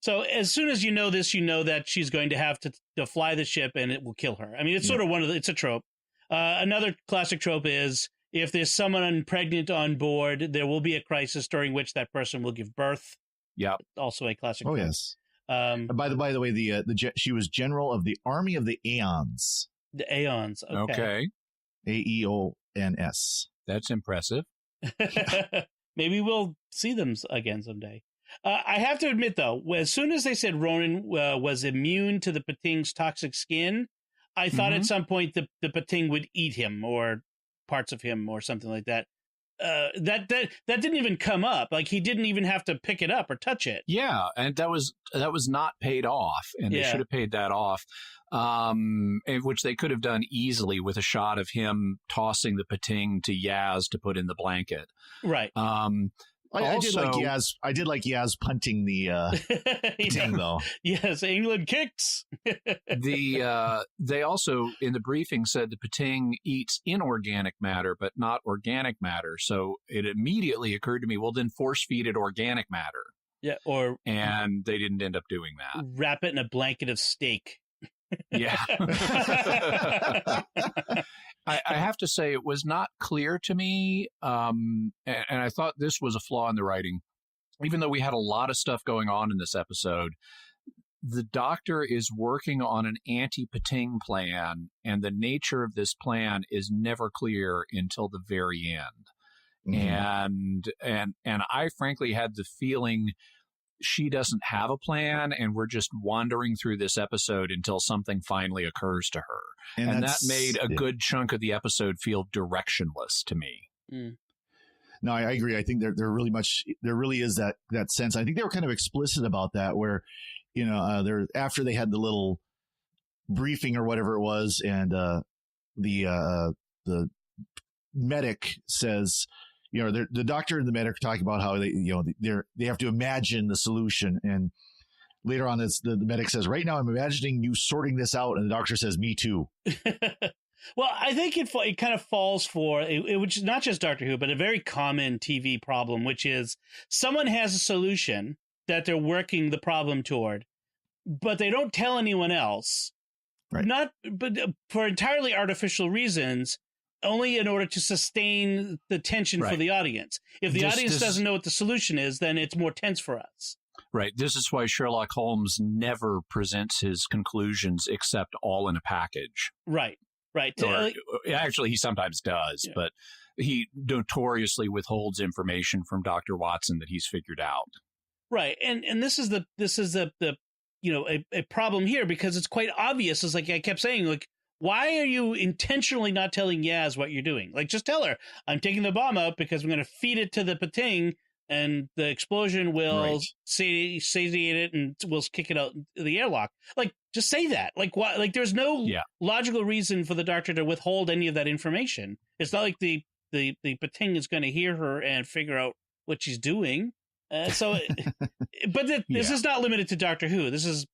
Speaker 1: So as soon as you know this, you know that she's going to have to fly the ship and it will kill her. I mean, it's sort of it's a trope. Another classic trope is if there's someone pregnant on board, there will be a crisis during which that person will give birth.
Speaker 4: Yeah.
Speaker 1: Also a classic
Speaker 3: trope.
Speaker 1: Oh,
Speaker 3: yes. By the way, she was general of the Army of the Aeons.
Speaker 1: The Aeons. Okay.
Speaker 3: Aeons.
Speaker 4: That's impressive.
Speaker 1: Maybe we'll see them again someday. I have to admit, though, as soon as they said Ronan was immune to the Pating's toxic skin, I thought at some point the Pating would eat him or parts of him or something like that. That didn't even come up. Like, he didn't even have to pick it up or touch it.
Speaker 4: Yeah, and that was not paid off, and they should have paid that off, which they could have done easily with a shot of him tossing the Pating to Yaz to put in the blanket.
Speaker 1: Right.
Speaker 3: I did like Yaz punting the Pating, though.
Speaker 1: Yes, England kicks.
Speaker 4: They also, in the briefing, said the Pating eats inorganic matter, but not organic matter. So it immediately occurred to me, well, then force feed it organic matter.
Speaker 1: Yeah,
Speaker 4: and they didn't end up doing that.
Speaker 1: Wrap it in a blanket of steak.
Speaker 4: Yeah. I have to say, it was not clear to me, and I thought this was a flaw in the writing. Even though we had a lot of stuff going on in this episode, the Doctor is working on an anti-Pating plan, and the nature of this plan is never clear until the very end. Mm-hmm. And I frankly had the feeling she doesn't have a plan, and we're just wandering through this episode until something finally occurs to her. And that made a good chunk of the episode feel directionless to me.
Speaker 1: Mm.
Speaker 3: No, I agree. I think there really is that sense. I think they were kind of explicit about that, where, after they had the little briefing or whatever it was, and the medic says, the doctor and the medic are talking about how they have to imagine the solution. And later on, the medic says, right now I'm imagining you sorting this out. And the doctor says, me too.
Speaker 1: Well, I think it kind of falls for, which is not just Doctor Who, but a very common TV problem, which is someone has a solution that they're working the problem toward, but they don't tell anyone else. Right. But for entirely artificial reasons, only in order to sustain the tension for the audience. If the audience doesn't know what the solution is, then it's more tense for us.
Speaker 4: Right. This is why Sherlock Holmes never presents his conclusions except all in a package.
Speaker 1: Right. Right.
Speaker 4: Or, actually, he sometimes does, but he notoriously withholds information from Dr. Watson that he's figured out.
Speaker 1: Right. And this is the a problem here, because it's quite obvious. It's like I kept saying, like, why are you intentionally not telling Yaz what you're doing? Like, just tell her, I'm taking the bomb out because I'm going to feed it to the Pating, and the explosion will satiate it and we'll kick it out the airlock. Like, just say that. Like, why? Like, there's no logical reason for the Doctor to withhold any of that information. It's not like the Pating is going to hear her and figure out what she's doing. This is not limited to Doctor Who. This is,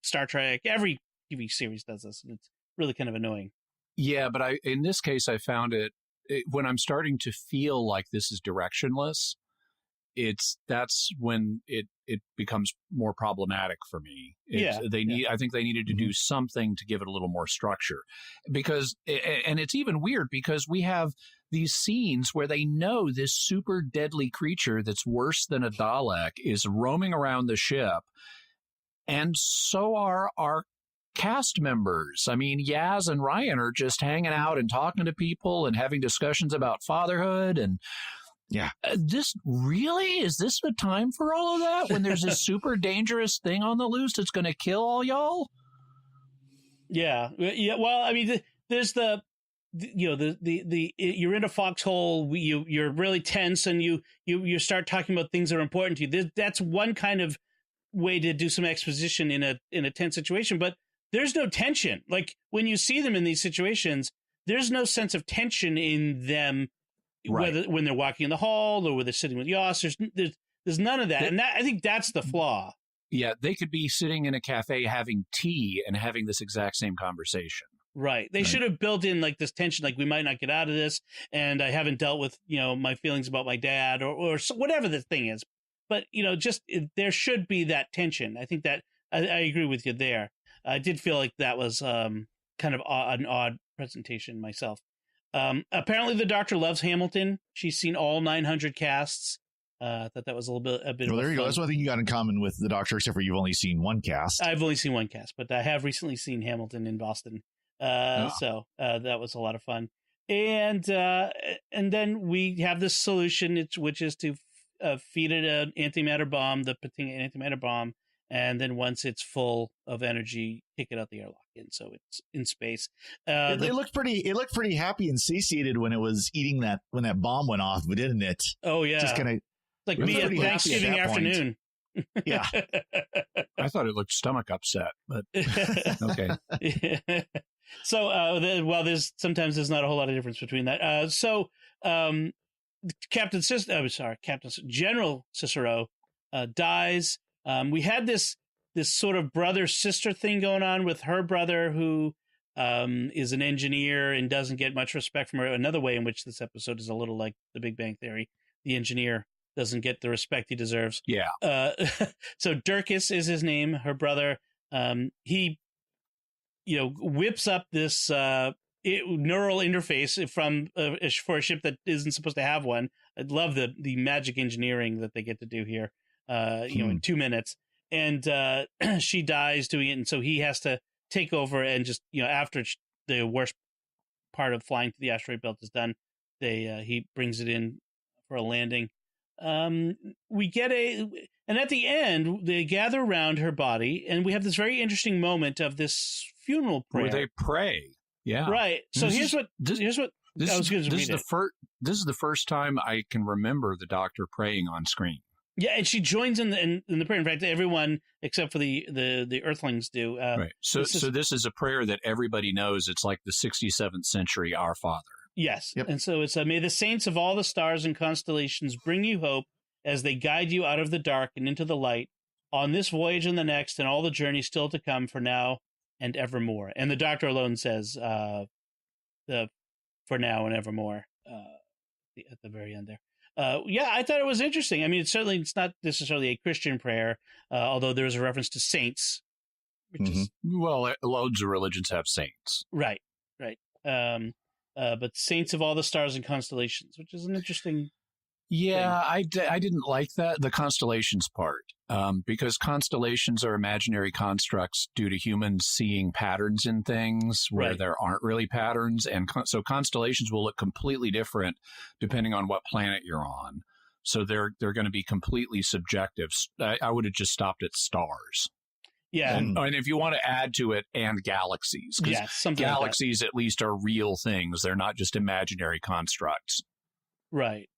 Speaker 1: Star Trek. Every TV series does this, and it's really kind of annoying.
Speaker 4: Yeah, but in this case, I found it when I'm starting to feel like this is directionless. That's when it becomes more problematic for me. I think they needed to do something to give it a little more structure, because it's even weird because we have these scenes where they know this super deadly creature that's worse than a Dalek is roaming around the ship, and so are our cast members. I mean, Yaz and Ryan are just hanging out and talking to people and having discussions about fatherhood. And is this the time for all of that when there's this super dangerous thing on the loose that's going to kill all y'all?
Speaker 1: Yeah. Well, I mean, there's you're in a foxhole. You're really tense, and you start talking about things that are important to you. That's one kind of way to do some exposition in a tense situation, but there's no tension. Like, when you see them in these situations, there's no sense of tension in them, whether when they're walking in the hall or when they're sitting with Yoss. There's none of that, and I think that's the flaw.
Speaker 4: Yeah, they could be sitting in a cafe having tea and having this exact same conversation.
Speaker 1: Right. They should have built in like this tension, like we might not get out of this, and I haven't dealt with my feelings about my dad or whatever the thing is. But there should be that tension. I think that I agree with you there. I did feel like that was kind of an odd presentation myself. Apparently, the Doctor loves Hamilton. She's seen all 900 casts. I thought that was a bit.
Speaker 3: Well, there you go. That's one thing you got in common with the Doctor, except for you've only seen one cast.
Speaker 1: I've only seen one cast, but I have recently seen Hamilton in Boston. So that was a lot of fun. And then we have this solution, which is to feed it an antimatter bomb, the Pating antimatter bomb. And then once it's full of energy, kick it out the airlock, and so it's in space.
Speaker 3: It looked pretty happy and satiated when it was eating that when that bomb went off, but didn't it?
Speaker 1: Oh yeah,
Speaker 3: just kind of
Speaker 1: like me at Thanksgiving afternoon.
Speaker 3: Yeah,
Speaker 4: I thought it looked stomach upset, but okay.
Speaker 1: So there's not a whole lot of difference between that. General Cicero dies. We had this sort of brother-sister thing going on with her brother, who is an engineer and doesn't get much respect from her. Another way in which this episode is a little like The Big Bang Theory. The engineer doesn't get the respect he deserves.
Speaker 4: Yeah.
Speaker 1: So Dirkus is his name, her brother. He whips up this neural interface from for a ship that isn't supposed to have one. I love the magic engineering that they get to do here. In 2 minutes, and she dies doing it, and so he has to take over and just after the worst part of flying to the asteroid belt is done, he brings it in for a landing. We get and at the end they gather around her body, and we have this very interesting moment of this funeral prayer
Speaker 4: where they pray. Yeah,
Speaker 1: right. So
Speaker 4: This is the first time I can remember the Doctor praying on screen.
Speaker 1: Yeah, and she joins in the prayer. In fact, everyone except for the Earthlings do.
Speaker 4: Right. So this is a prayer that everybody knows. It's like the 67th century Our Father.
Speaker 1: Yes.
Speaker 3: Yep.
Speaker 1: And so it's may the saints of all the stars and constellations bring you hope as they guide you out of the dark and into the light on this voyage and the next and all the journey still to come for now and evermore. And the Doctor alone says the for now and evermore at the very end there. I thought it was interesting. I mean, it's not necessarily a Christian prayer, although there's a reference to saints, which is
Speaker 4: loads of religions have saints.
Speaker 1: Right. But saints of all the stars and constellations, which is an interesting.
Speaker 4: Yeah, I didn't like the constellations part, because constellations are imaginary constructs due to humans seeing patterns in things where there aren't really patterns. And so constellations will look completely different depending on what planet you're on. So they're going to be completely subjective. I would have just stopped at stars.
Speaker 1: Yeah.
Speaker 4: And if you want to add to it, and galaxies, because galaxies at least are real things. They're not just imaginary constructs.
Speaker 1: Right.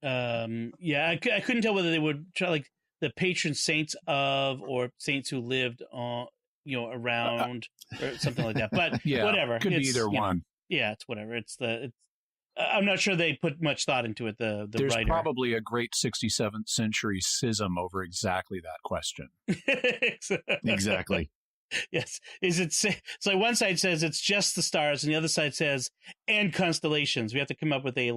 Speaker 1: I couldn't tell whether they would try like the patron saints of or saints who lived on, around or something like that. But whatever,
Speaker 4: could be either one.
Speaker 1: Yeah, it's whatever. I'm not sure they put much thought into it. There's writer.
Speaker 4: Probably a great 67th century schism over exactly that question.
Speaker 3: Exactly.
Speaker 1: Yes. So one side says it's just the stars, and the other side says and constellations. We have to come up with a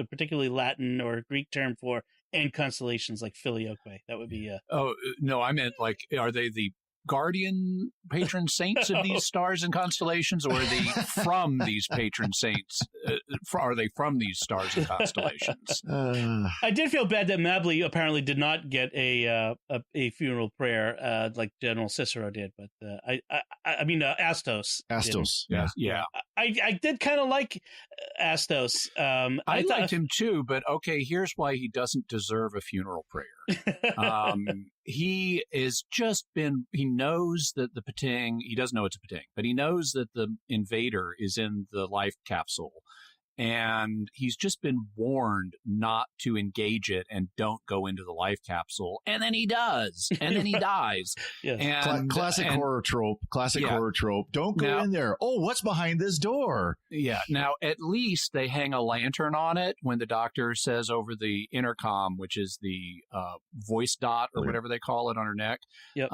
Speaker 1: particularly Latin or Greek term for and constellations, like filioque. That would be.
Speaker 4: Oh no, I meant like, are they the guardian patron saints of these stars and constellations, or are they from these patron saints? Are they from these stars and constellations?
Speaker 1: I did feel bad that Mably apparently did not get a funeral prayer like General Cicero did, but I mean Astos.
Speaker 3: Astos,
Speaker 4: yeah.
Speaker 1: I did kind of like Astos.
Speaker 4: I liked him too, but okay, here's why he doesn't deserve a funeral prayer. He knows that the Pating, he doesn't know it's a Pating, but he knows that the invader is in the life capsule. And he's just been warned not to engage it and don't go into the life capsule. And then he does. And then he dies.
Speaker 1: Yes.
Speaker 3: And, classic horror trope. Horror trope. Don't go in there. Oh, what's behind this door?
Speaker 4: Yeah. Now, at least they hang a lantern on it when the Doctor says over the intercom, which is the voice dot or whatever they call it on her neck.
Speaker 1: Yep.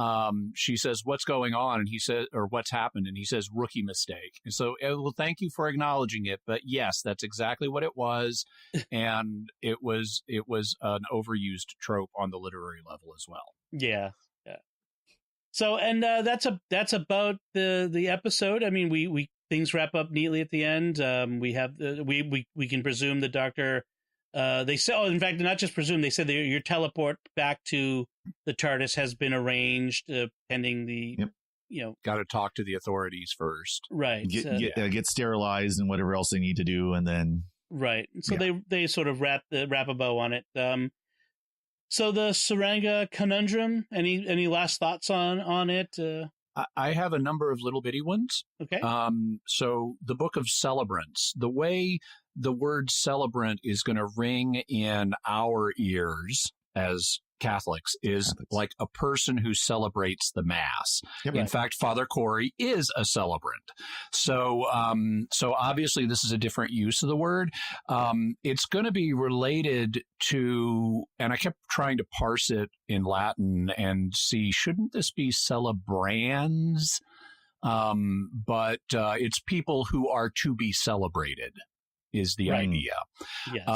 Speaker 4: She says, what's going on? And he says, or what's happened? And he says, rookie mistake. And so, well, thank you for acknowledging it. But yes, that's exactly what it was, and it was an overused trope on the literary level as well. Yeah.
Speaker 1: So, and that's about the episode. I mean, we things wrap up neatly at the end. We have we can presume the Doctor. They say, in fact, not just presume. They said that your teleport back to the TARDIS has been arranged, pending the. Yep.
Speaker 4: Got to talk to the authorities first,
Speaker 1: right?
Speaker 3: Get sterilized and whatever else they need to do, and then
Speaker 1: right. So they sort of wrap a bow on it. So the Tsuranga Conundrum. Any last thoughts on it?
Speaker 4: I have a number of little bitty ones.
Speaker 1: Okay.
Speaker 4: So the Book of Celebrants, the way the word celebrant is going to ring in our ears as Catholics is like a person who celebrates the Mass. Yep. In fact, Father Cory is a celebrant. So obviously this is a different use of the word. It's going to be related to, and I kept trying to parse it in Latin and see, shouldn't this be celebrans? But it's people who are to be celebrated. Is the idea.
Speaker 1: Yes.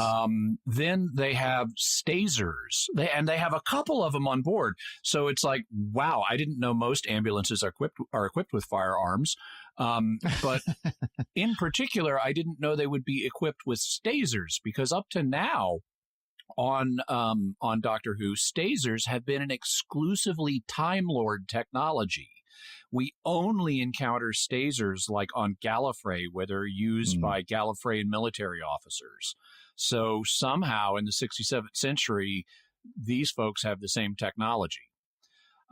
Speaker 4: Then they have stasers, they have a couple of them on board. So it's like, wow, I didn't know most ambulances are equipped with firearms. But in particular, I didn't know they would be equipped with stasers, because up to now on Doctor Who, stasers have been an exclusively Time Lord technology. We only encounter stasers like on Gallifrey, where they're used by Gallifreyan military officers. So somehow in the 67th century, these folks have the same technology.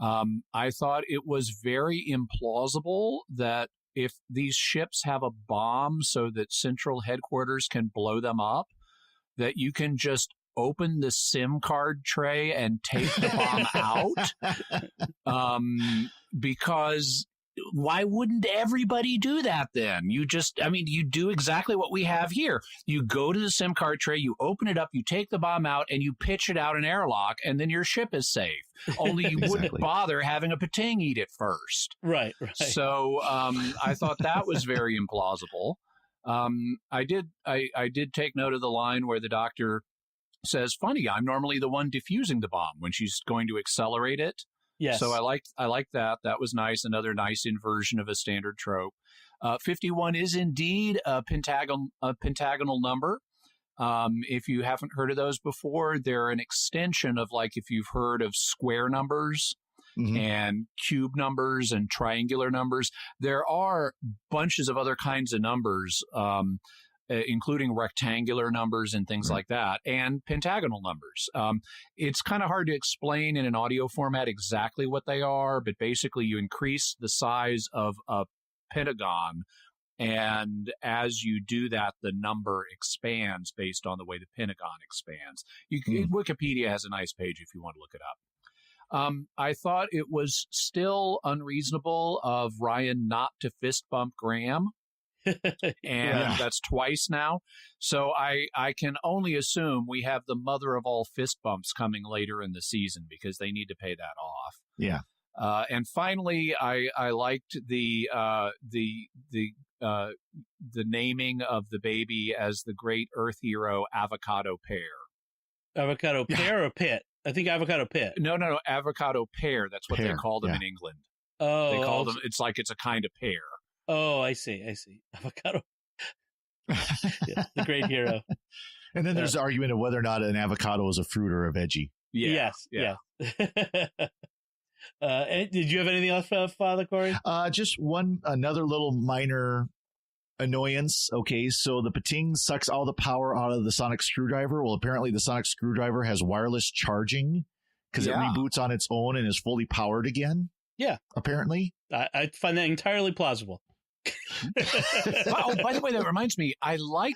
Speaker 4: I thought it was very implausible that if these ships have a bomb so that central headquarters can blow them up, that you can just open the SIM card tray and take the bomb out. Because why wouldn't everybody do that then? You do exactly what we have here. You go to the SIM card tray, you open it up, you take the bomb out, and you pitch it out an airlock, and then your ship is safe. Only you wouldn't bother having a Pating eat it first.
Speaker 1: Right.
Speaker 4: So I thought that was very implausible. I did take note of the line where the Doctor says, "Funny, I'm normally the one defusing the bomb," when she's going to accelerate it.
Speaker 1: Yes.
Speaker 4: So I liked that. That was nice. Another nice inversion of a standard trope. 51 is indeed a pentagonal number. If you haven't heard of those before, they're an extension of, like, if you've heard of square numbers and cube numbers and triangular numbers. There are bunches of other kinds of numbers, including rectangular numbers and things like that, and pentagonal numbers. It's kind of hard to explain in an audio format exactly what they are, but basically you increase the size of a pentagon, and as you do that, the number expands based on the way the pentagon expands. Wikipedia has a nice page if you want to look it up. I thought it was still unreasonable of Ryan not to fist bump Graham. And that's twice now. So I can only assume we have the mother of all fist bumps coming later in the season, because they need to pay that off.
Speaker 3: Yeah.
Speaker 4: And finally, I liked the naming of the baby as the great Earth hero Avocado Pear.
Speaker 1: Avocado Pear or Pit? I think Avocado Pit.
Speaker 4: No, Avocado Pear. That's what they call them in England.
Speaker 1: Oh,
Speaker 4: they call them. It's like it's a kind of pear.
Speaker 1: Oh, I see. Avocado. The great hero.
Speaker 3: And then there's the argument of whether or not an avocado is a fruit or a veggie.
Speaker 1: Yeah. Yes. And did you have anything else, Father Cory?
Speaker 3: Just another little minor annoyance. Okay, so the Pating sucks all the power out of the sonic screwdriver. Well, apparently the sonic screwdriver has wireless charging because it reboots on its own and is fully powered again. Yeah. Apparently.
Speaker 1: I find that entirely plausible.
Speaker 4: Oh, by the way, that reminds me, I like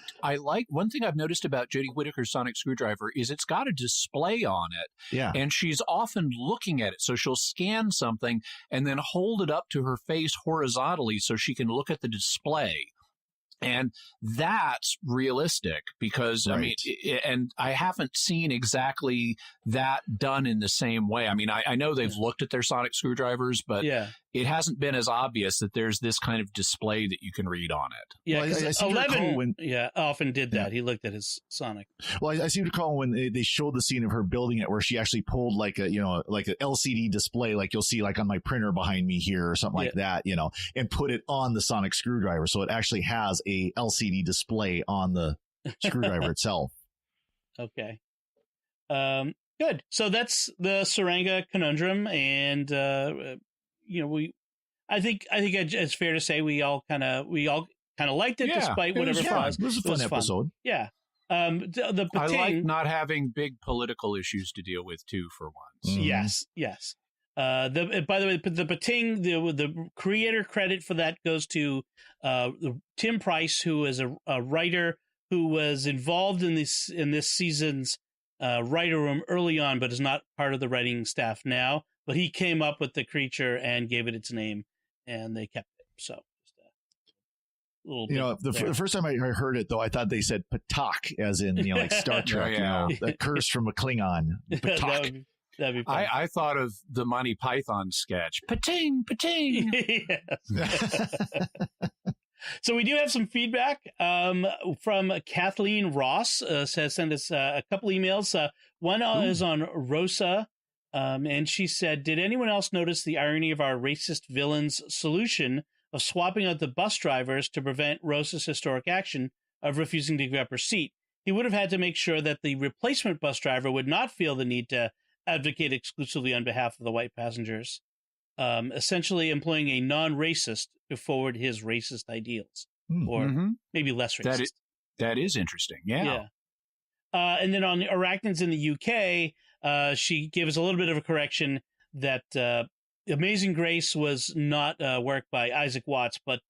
Speaker 4: one thing I've noticed about Jodie Whittaker's sonic screwdriver is it's got a display on it.
Speaker 3: Yeah.
Speaker 4: And she's often looking at it. So she'll scan something and then hold it up to her face horizontally so she can look at the display. And that's realistic because, I mean, and I haven't seen exactly that done in the same way. I mean, I know they've looked at their sonic screwdrivers, but it hasn't been as obvious that there's this kind of display that you can read on it.
Speaker 1: Yeah, because 11 often did that. He looked at his sonic.
Speaker 3: Well, I seem to recall when they showed the scene of her building it where she actually pulled like an LCD display, like you'll see like on my printer behind me here or something like that, and put it on the sonic screwdriver. So it actually has a LCD display on the screwdriver itself. Okay.
Speaker 1: Good. So that's the Tsuranga Conundrum. And, I think it's fair to say we all kind of liked it despite whatever flaws.
Speaker 3: It was a fun episode.
Speaker 1: Yeah. The
Speaker 4: I like not having big political issues to deal with too, for once.
Speaker 1: Yes. By the way, the Pating, the creator credit for that goes to Tim Price, who is a writer who was involved in this season's writer room early on, but is not part of the writing staff now. But he came up with the creature and gave it its name, and they kept it. So,
Speaker 3: the first time I heard it, though, I thought they said Patak, as in like Star Trek. A curse from a Klingon. Patak.
Speaker 1: That'd be fun.
Speaker 4: I thought of the Monty Python sketch. Pating, pating.
Speaker 1: So we do have some feedback from Kathleen Ross. Sent us a couple emails. One is on Rosa, and she said, "Did anyone else notice the irony of our racist villain's solution of swapping out the bus drivers to prevent Rose's historic action of refusing to give up her seat. He would have had to make sure that the replacement bus driver would not feel the need to advocate exclusively on behalf of the white passengers, essentially employing a non-racist to forward his racist ideals, or maybe less racist.
Speaker 4: That is interesting, yeah.
Speaker 1: And then on the Arachnids in the UK, she gives a little bit of a correction that Amazing Grace was not work by Isaac Watts, but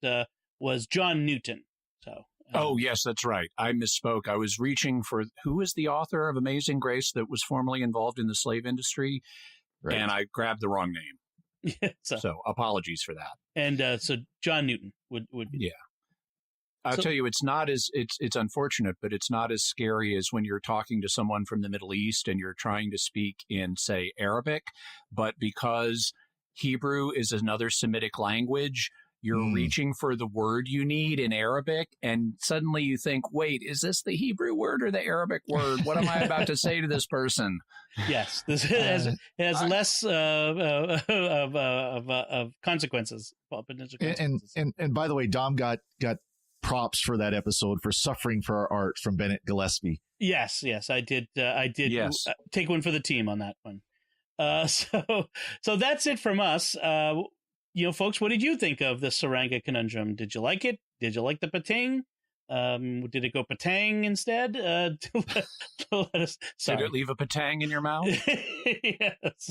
Speaker 1: was John Newton. So.
Speaker 4: Oh, yes, that's right. I misspoke. I was reaching for who is the author of Amazing Grace that was formerly involved in the slave industry, and I grabbed the wrong name. So apologies for that.
Speaker 1: And so John Newton would be.
Speaker 4: Yeah. I'll tell you, it's unfortunate, but it's not as scary as when you're talking to someone from the Middle East and you're trying to speak in, say, Arabic, but because Hebrew is another Semitic language, you're reaching for the word you need in Arabic, and suddenly you think, wait, is this the Hebrew word or the Arabic word? What am I about to say to this person?
Speaker 1: Yes, this has less of consequences.
Speaker 3: And by the way, Dom got props for that episode for suffering for our art from Bennett Gillespie.
Speaker 1: Yes, I did. Take one for the team on that one. So that's it from us. Folks, what did you think of the Tsuranga Conundrum? Did you like it? Did you like the patang? Did it go patang instead? Let us,
Speaker 4: did it leave a patang in your mouth?
Speaker 1: Yes.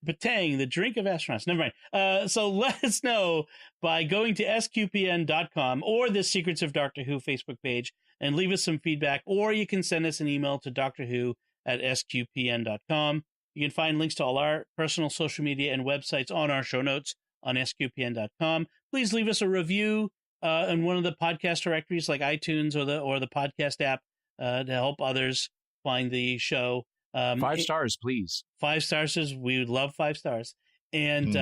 Speaker 1: Patang, the drink of astronauts. Never mind. So let us know by going to sqpn.com or the Secrets of Doctor Who Facebook page and leave us some feedback, or you can send us an email to drwho@sqpn.com. You can find links to all our personal social media and websites on our show notes on sqpn.com. Please leave us a review in one of the podcast directories like iTunes or the podcast app to help others find the show.
Speaker 4: 5 stars, please.
Speaker 1: 5 stars. We would love 5 stars. And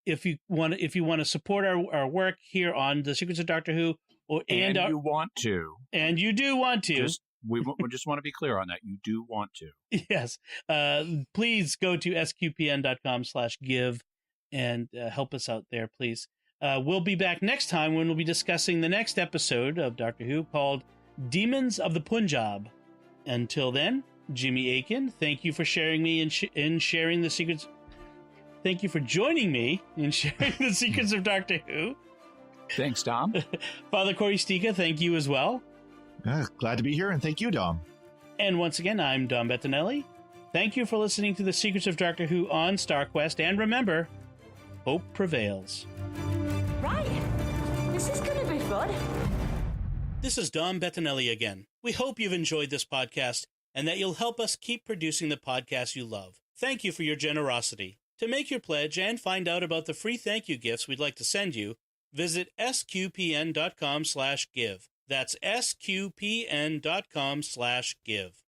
Speaker 1: if you want to support our work here on the Secrets of Doctor Who,
Speaker 4: you do want to. We just want to be clear on that. You do want to.
Speaker 1: Yes. Please go to sqpn.com/give and help us out there, please. We'll be back next time when we'll be discussing the next episode of Doctor Who called Demons of the Punjab. Until then, Jimmy Akin, thank you for sharing me in sharing the secrets. Thank you for joining me in sharing the secrets of Doctor Who.
Speaker 4: Thanks, Dom.
Speaker 1: Father Cory Sticha, thank you as well.
Speaker 3: Glad to be here, and thank you, Dom.
Speaker 1: And once again, I'm Dom Bettinelli. Thank you for listening to the Secrets of Doctor Who on StarQuest, and remember, hope prevails.
Speaker 2: Right. This is going to be fun.
Speaker 1: This is Dom Bettinelli again. We hope you've enjoyed this podcast and that you'll help us keep producing the podcast you love. Thank you for your generosity. To make your pledge and find out about the free thank you gifts we'd like to send you, visit sqpn.com/give. That's sqpn.com/give.